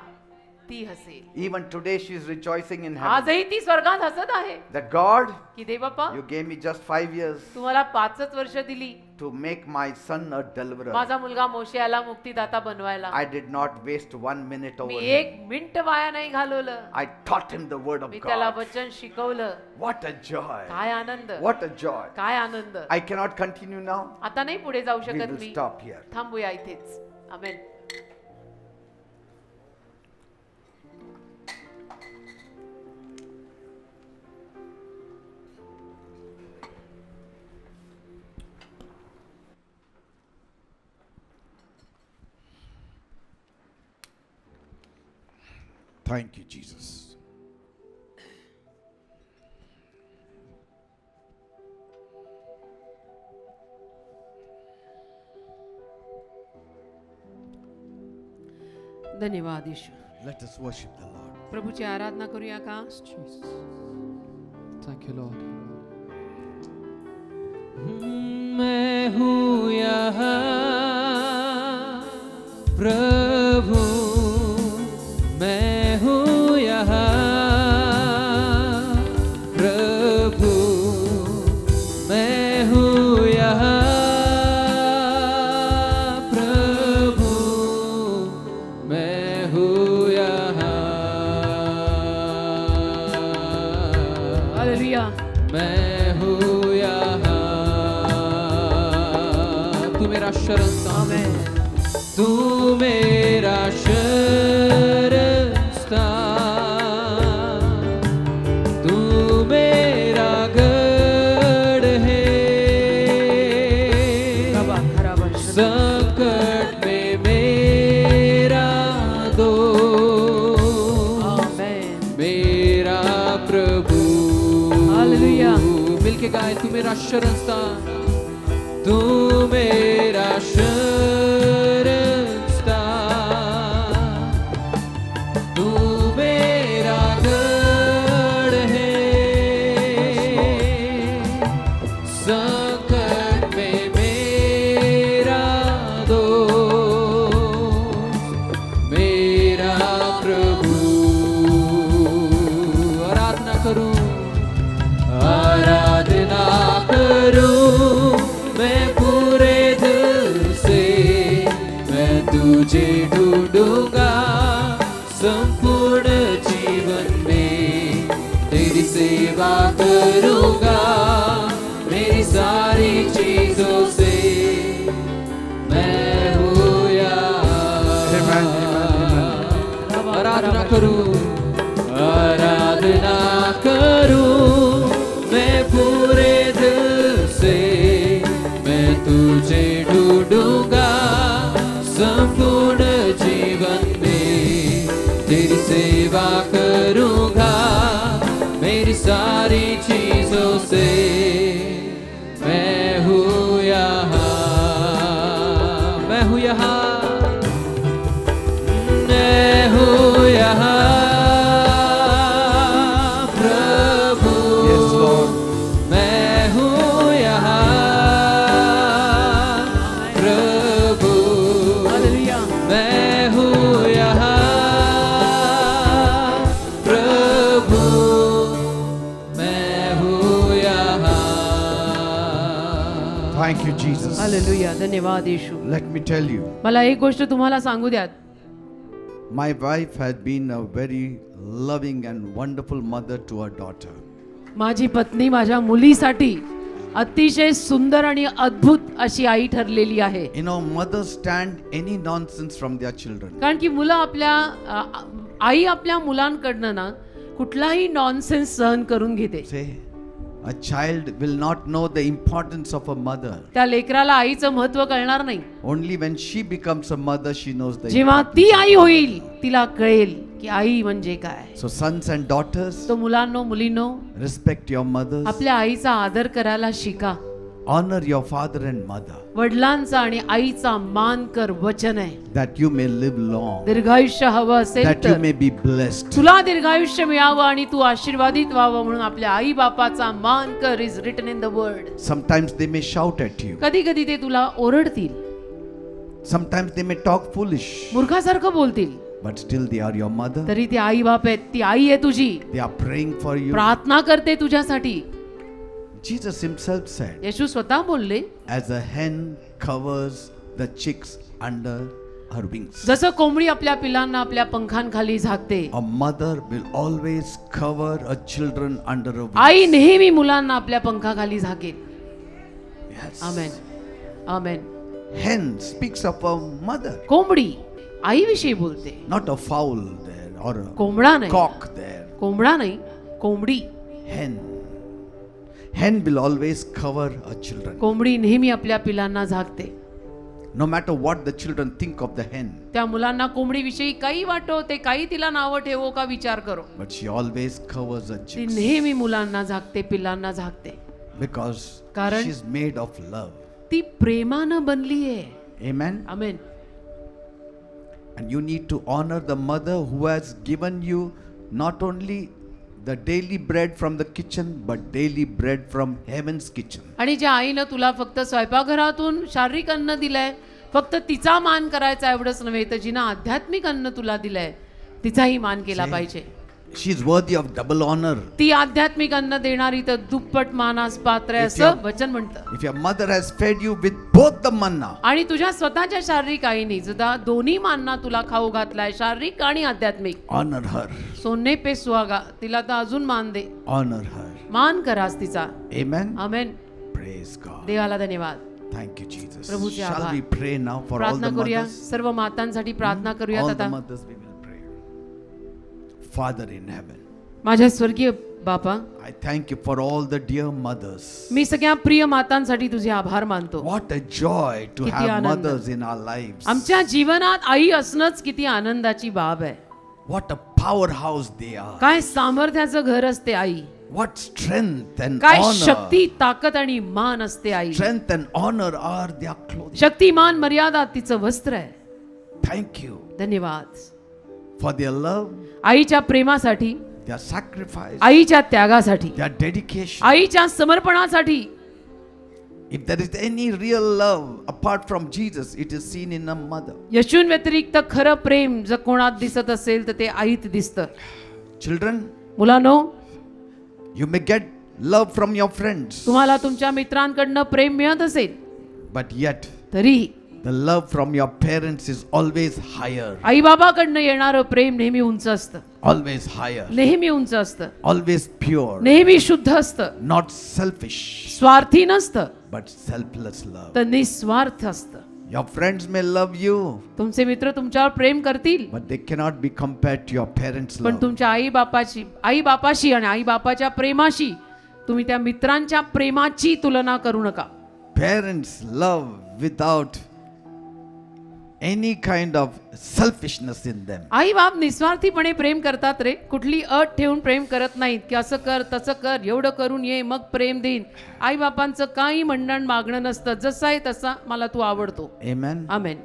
ती hassle. Even today she is rejoicing in heaven. आजही ती स्वर्गात हसत आहे. That God, की दे बाप्पा you gave me just 5 years तुम्हाला 5च वर्ष दिली to make my son a deliverer. माझा मुलगा मोशे याला मुक्तीदाता बनवायला. I did not waste 1 minute me over him. 1 minute वाया नाही घालवलं. I taught him the word of मी त्याला God. वचन शिकवलं. What a joy. काय आनंद. What a joy. काय आनंद. I cannot continue now. आता नाही पुढे जाऊ We शकत will मी. stop here. थांबूया इथेच. आमेन. Thank you, Jesus. धन्यवाद यीशु. Let us worship the Lord. प्रभूची आराधना करूया का? Thank you, Lord. मैं हूँ यहाँ प्रभु, मैं हूँ यहाँ प्रभु, मैं हूँ यहाँ प्रभु, मैं हूँ यहाँ. हालेलुया. मैं हूँ यहाँ. तू मेरा शरण स्थान है, तू मेरा शरण स्थान, तू मेरा गढ़ है. संकट में मेरा दोस्त, मेरा प्रभु. हालेलुया. मिलके गाए, तू मेरा शरण स्थान, तू मेरा शरण स्थान, तू मेरा गढ़ है. संकट में मेरा दोस्त, मेरा प्रभु. आराधना करूं, आराधना करूं मैं पूरे दिल से, मैं तुझे ढूंढूंगा संपूर्ण जीवन में. तेरी सेवा करूंगा मेरी सारी चीजों से. मैं हूँ यहाँ. आराधना करूं, आराधना करूं मैं पूरे दिल से, मैं तुझे ढूंढूंगा संपूर्ण जीवन में. तेरी सेवा करूंगा मेरी सारी चीजों से. मैं हूँ यहाँ, मैं हूँ यहाँ, मैं हूँ यहाँ प्रभु. Yes, Lord. मैं हूँ यहाँ प्रभु. हालेलुया. मैं हूँ यहाँ प्रभु, मैं हूँ यहाँ. Thank you, Jesus. हालेलुया. धन्यवाद येशू. Let me tell you, मला एक गोष्ट तुम्हाला सांगू द्यात. my wife had been a very loving and wonderful mother to her daughter. माझी पत्नी माझ्या मुलीसाठी अतिशय सुंदर आणि अद्भुत अशी आई ठरलेली आहे. You know, mothers stand any nonsense from their children. कारण की मुलं आपल्या आई आपल्या मुलांकडनं ना कुठलाही नॉनसेन्स सहन करून घेते. Say, a child will not know the importance of a mother. त्या लेकराला आईचं महत्व कळणार नाही. Only when she becomes a mother, she knows the जेव्हा importance. ती आई होईल तिला कळेल की आई म्हणजे काय. So sons and daughters, तो मुलांनो मुलींनो respect your mothers. आपल्या आईचा आदर करायला शिका. Honor your father and mother, वडिलांचा आणि आईचा मान कर वचन आहे. that you may live long, दीर्घायुष्य हवं असेल that you तर may be blessed. तुला दीर्घायुष्य मिळावं आणि तू आशीर्वादित व्हावं म्हणून आपल्या आई बापाचा मान कर. Is written in the word. Sometimes they may shout at you. कधी कधी ते तुला ओरडतील, Sometimes they may talk foolish, मूर्खासारखं बोलतील, but still they are your mother. तरी ती आई बाप आहेत. ती आई आहे तुझी, They are praying for you. प्रार्थना करते तुझ्यासाठी. Jesus himself said, येशू स्वतः बोलले, as a hen covers the chicks under her wings, जसं कोंबडी आपल्या पिलांना आपल्या पंखांखाली झाकते, a mother will always cover her children under her wings. आई नेहमी मुलांना आपल्या पंखाखाली झाकेल. Yes. Amen. Amen. Hen speaks of a mother, कोंबडी आईविषयी बोलते. not a fowl there or a कोंबडा नाही, cock there. कोंबडा नाही, कोंबडी. Hen. Hen will always cover her children. कोंबडी नेहमी आपल्या पिलांना झाकते. No matter what the children think of the hen, त्या मुलांना कोंबडीविषयी काही वाटो, ते काही तिला नावं ठेवो का विचार करो, but she always covers her ती chicks नेहमी मुलांना झाकते, पिलांना झाकते. because कारण- she's made of love. ती प्रेमानं बनली आहे. Amen. Amen. And you need to honor the mother who has given you not only the daily bread from the kitchen but daily bread from heaven's kitchen. आणि ज्या आईनं तुला फक्त स्वयंपाकघरातून शारीरिक अन्न दिलंय, फक्त तिचा मान करायचा एवढंच नव्हे तर जिनं आध्यात्मिक अन्न तुला दिलंय तिचाही मान केला पाहिजे. She is worthy of double honor. ती आध्यात्मिक अन्न देणारी तर दुप्पट मानास पात्र आहे असं वचन म्हणतं. If your mother has fed you with both the manna, आणि तुझ्या स्वतःच्या शारीरिक आईने सुद्धा दोन्ही मानना तुला खाऊ घातलाय, शारीरिक आणि आध्यात्मिक. honor her. सोने पे सुहागा, तिला तर अजून मान दे, Honor her. मान करास तिचा. Amen. आमेन. Praise God. देवाला धन्यवाद. Thank you, Jesus. प्रभूचे Shall आभार. we pray now for all प्रार्थना the करूया, mothers? सर्व मातांसाठी प्रार्थना करूयात All the आता. mothers we will pray. Father in heaven, माझ्या स्वर्गीय बापा, I thank you for all the dear mothers. मी सगळ्या प्रिय मातांसाठी तुझे आभार मानतो. What a joy to किती have Anand. mothers in our lives. आमच्या जीवनात आई असणंच किती आनंदाची बाब आहे. What a powerhouse they are. काय सामर्थ्याचं घर असते आई, What strength and काय honor. शक्ती, ताकद आणि मान असते आई. Strength and honor are their clothing. Shaktimaan मर्यादा तिचं वस्त्र आहे. Thank you धन्यवाद for their love, आईच्या प्रेमासाठी, their sacrifice, आईच्या त्यागासाठी, their dedication. आईच्या समर्पणासाठी. If there is any real love apart from Jesus, it is seen in a mother. येशून व्यतिरिक्त खरं प्रेम जर कोणात दिसत असेल तर ते आईत दिसतं. Children, मुलांनो, you may get love from your friends, तुम्हाला तुमच्या मित्रांकडनं प्रेम मिळत असेल, but yet तरी the love from your parents is always higher. आई बाबाकडनं येणारं प्रेम नेहमी उंच असतं, Always higher. नेहमी उंच असतं, Always pure. नेहमी शुद्ध असतं, Not selfish, स्वार्थी नसतं, but selfless love. तर निस्वार्थ असतं. Your friends may love you, तुमचे मित्र तुमच्यावर प्रेम करतील, but they cannot be compared to your parents' पण love. तुमच्या आई बापाशी आणि आई बापाच्या प्रेमाशी तुम्ही त्या मित्रांच्या प्रेमाची तुलना करू नका. Parents love without any kind of selfishness in them. आई बाप निस्वार्थीपणे प्रेम करतात रे, कुठली अट ठेवून प्रेम करत नाहीत की असं कर तसं कर, एवढं करून ये मग प्रेम देईन. आई बापांचं काही म्हणणं मागणं नसतं, जसा आहे तसा मला तू आवडतो. Amen. Amen.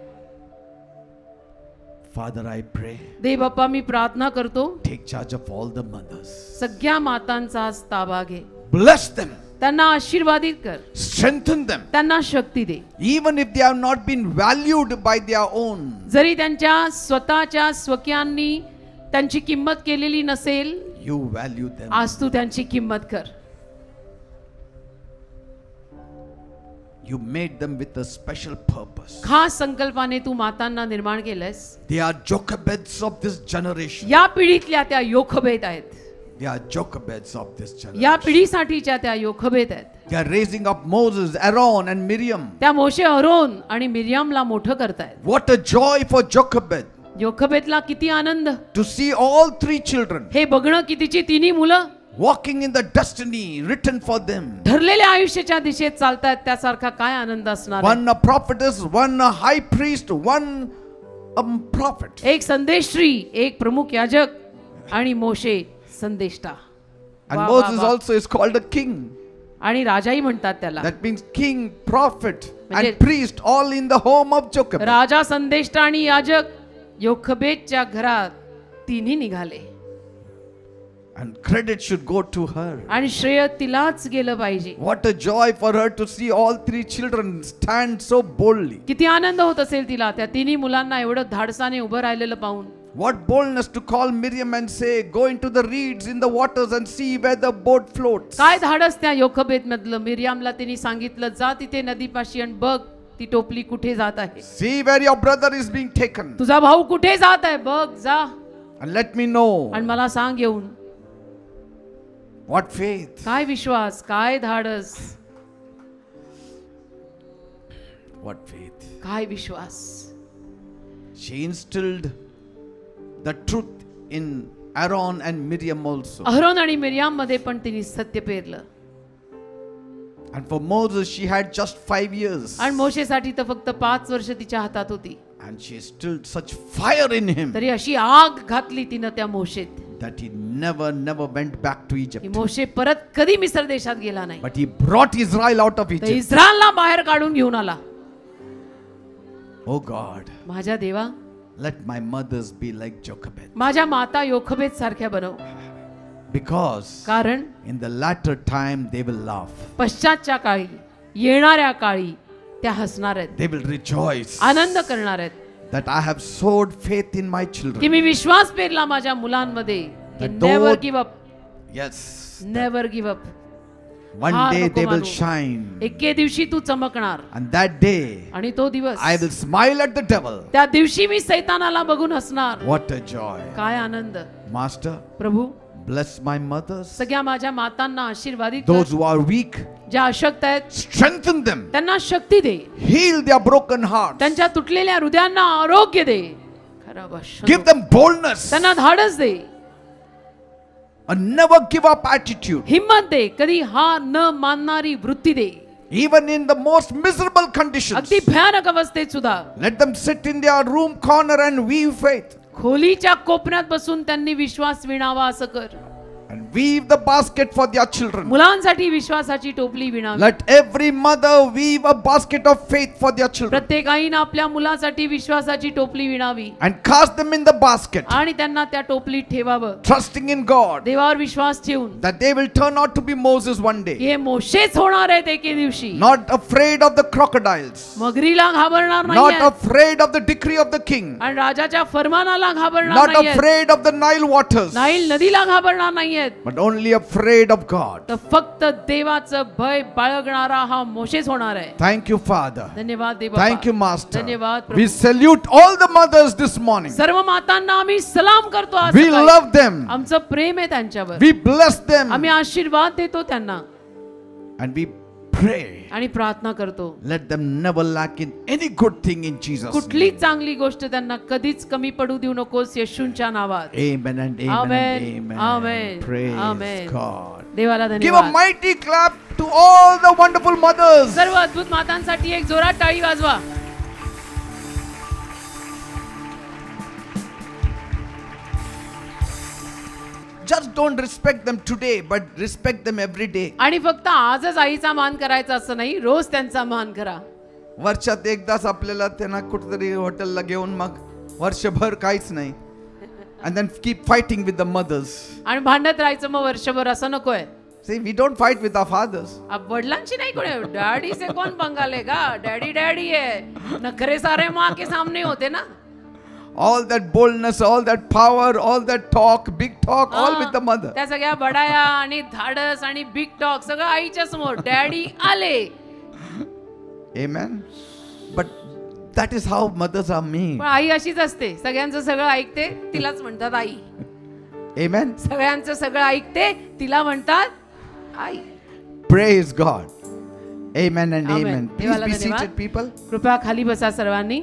Father, I pray, देव बाप्पा, मी प्रार्थना करतो, take charge of all the mothers. सगळ्या मातांचा आज ताबा घे, Bless them, त्यांना आशीर्वादित कर, strengthen them. त्यांना शक्ती दे. Even if they have not been valued by their own, जरी त्यांच्या स्वतःच्या स्वकीयांनी त्यांची किंमत केलेली नसेल, you value them. आज तू त्यांची किंमत कर. You made them with a special purpose. खास संकल्पाने तू मातांना निर्माण केलंस. They are Jochebeds of this generation. या पिढीतल्या त्या योखबेत आहेत, They are Jochebeds of this या generation. पिढीसाठीच्या त्या योखबेत आहेत. They are raising up Moses, Aaron and Miriam. त्या मोशे, अरोन आणि मिर्यामला मोठं करतायत. What a joy for Jochebed योखबेतला किती आनंद to see all three children हे बघणं की तिची तिन्ही मुलं walking in the destiny written for them. ठरलेल्या आयुष्याच्या दिशेत चालतायत. त्यासारखा काय आनंद असणार आहे. One a prophetess, one a high priest, one a prophet. एक संदेश्री, एक प्रमुख याजक आणि मोशे संदेष्टा. And वा, वा, Moses वा. also is called a king. आणि राजाही म्हणतात त्याला. That means king, prophet म्हणजे- and priest all in the home of Jochebed. राजा, संदेष्टा आणि याजक योखबेतच्या घरात तिन्ही निघाले. And credit should go to her. आणि श्रेय तिलाच गेलं पाहिजे. What a joy for her to see all three children stand so boldly. किती आनंद होत असेल तिला त्या तिन्ही मुलांना एवढं धाडसाने उभं राहिलेलं पाहून. What boldness to call Miriam and say, go into the reeds in the waters and see where the boat floats. काय धाडस त्या योखबेत मधलं. मिर्यामला तिने सांगितलं, जा तिथे नदीपाशी आणि बघ ती टोपली कुठे जात आहे. See where your brother is being taken तुझा भाऊ कुठे जात आहे, बघ जा and let me know. आणि मला सांग येऊन. What faith. काय विश्वास, काय धाडस, What faith. काय विश्वास. She instilled the truth in Aaron and Miriam also. Aaron आणि मिर्याम मध्ये पण तिने सत्य पेरलं. And for Moses she had just 5 years. आणि मोशेसाठी तर फक्त 5 वर्ष तिच्या हातात होती. And she instilled such fire in him तरी अशी आग घातली तिनं त्या मोशेत that he never went back to की Egypt. मोशे परत कधी मिस्र देशात गेला नाही. But he brought Israel out of तर Egypt. इस्रायलला बाहेर काढून घेऊन आला. Oh God, माझ्या देवा, let my mothers be like Jochebed. माझ्या माता योखबेद सारख्या बनव, Because कारण in the latter time they will laugh. पश्चातच्या काळी, येणाऱ्या काळी त्या हसणार आहेत, They will rejoice आनंद करणार आहेत that I have sowed faith in my की children. मी विश्वास पेरला माझ्या मुलांमध्ये. That though- never give up, Yes. Never give up. One हार day नको they will मानू. shine. एके दिवशी तू चमकणार, And that day आणि तो दिवस, I will smile at the devil. त्या दिवशी मी सैतानाला बघून हसणार. What a joy. काय आनंद. Master, Prabhu, bless my mothers. सगळ्या माझ्या मातांना आशीर्वादित कर. Those who are weak, ज्या अशक्त आहेत strengthen them. त्यांना शक्ती दे, Heal their broken hearts. त्यांच्या तुटलेल्या हृदयांना आरोग्य दे. खरं बस. Give them boldness. त्यांना धाडस दे, A never give up attitude. हिम्मत दे, कधी हार न मानणारी वृत्ती दे. Even in the most miserable conditions. अगदी भयानक अवस्थेत सुद्धा Let them sit in their room corner and weave faith. खोलीच्या कोपऱ्यात बसून त्यांनी विश्वास विणावा असं कर. And weave the basket for their children. मुलांसाठी विश्वासाची टोपली विणावी. Let every mother weave a basket of faith for their children. प्रत्येक आईनं आपल्या मुलासाठी विश्वासाची टोपली विणावी And cast them in the basket. आणि त्यांना त्या टोपलीत ठेवावं, Trusting in God. देवावर विश्वास ठेवून That they will turn out to be Moses one day. हे मोशेच होणार आहेत एके दिवशी. Not afraid of the crocodiles. मगरीला घाबरणार Not नाही, afraid of the decree of the king. आणि राजाच्या फरमानाला घाबरणार Not नाही, afraid of the Nile waters. Nile नदीला घाबरणार नाहीयेत, But only afraid of God. तर फक्त देवाचं भय बाळगणारा हा मोशेच होणार आहे. Thank you, Father. धन्यवाद देवा. Thank you, Master. धन्यवाद We Prabhu. salute all the mothers this morning. सर्व मातांना आम्ही सलाम करतो आज We सकाळी. love them. आमचं प्रेम आहे त्यांच्यावर. We bless them. आम्ही आशीर्वाद देतो त्यांना And we pray. आणि प्रार्थना करतो, Let them never lack in any good thing in Jesus' कुठलीच name. चांगली गोष्ट त्यांना कधीच कमी पडू देऊ नकोस येशूच्या नावात. Amen and amen Amen. and amen. Amen. Praise Amen. God. देवाला Give a धन्यवाद. mighty clap to all the wonderful mothers. सर्व अद्भुत मातांसाठी एक जोरात टाळी वाजवा. Just don't respect them today, but respect them every day. आणि फक्त आजच आईचा मान करायचा असं नाही, रोज त्यांचा मान करा. वर्षात एकदाच आपल्याला त्यांना कुठेतरी हॉटेलला घेऊन मग वर्षभर काहीच नाही. And then keep fighting with the mothers. आणि भांडत राहायचं मग वर्षभर, असं नकोय. See, we don't fight with our fathers. अब वडिलांची नाही कोणी, डॅडी से कौन पंगा लेगा, डॅडी डॅडी है, नखरे सारे माँ के सामने होते ना. All that boldness, all that power, all that talk, big talk, all with the mother. त्या सगळ्या बडाया आणि धाडस आणि बिग टॉक सगळं आईच्या समोर. डॅडी आले. Amen. But that is how mothers are made. पण आई अशीच असते, सगळ्यांचं सगळं ऐकते, तिलाच म्हणतात आई. Amen. सगळ्यांचं सगळं ऐकते, तिला म्हणतात आई. Praise God. Amen and Amen. amen. Please देवाला be धन्यवाद. seated, people. कृपया खाली बसा सर्वांनी.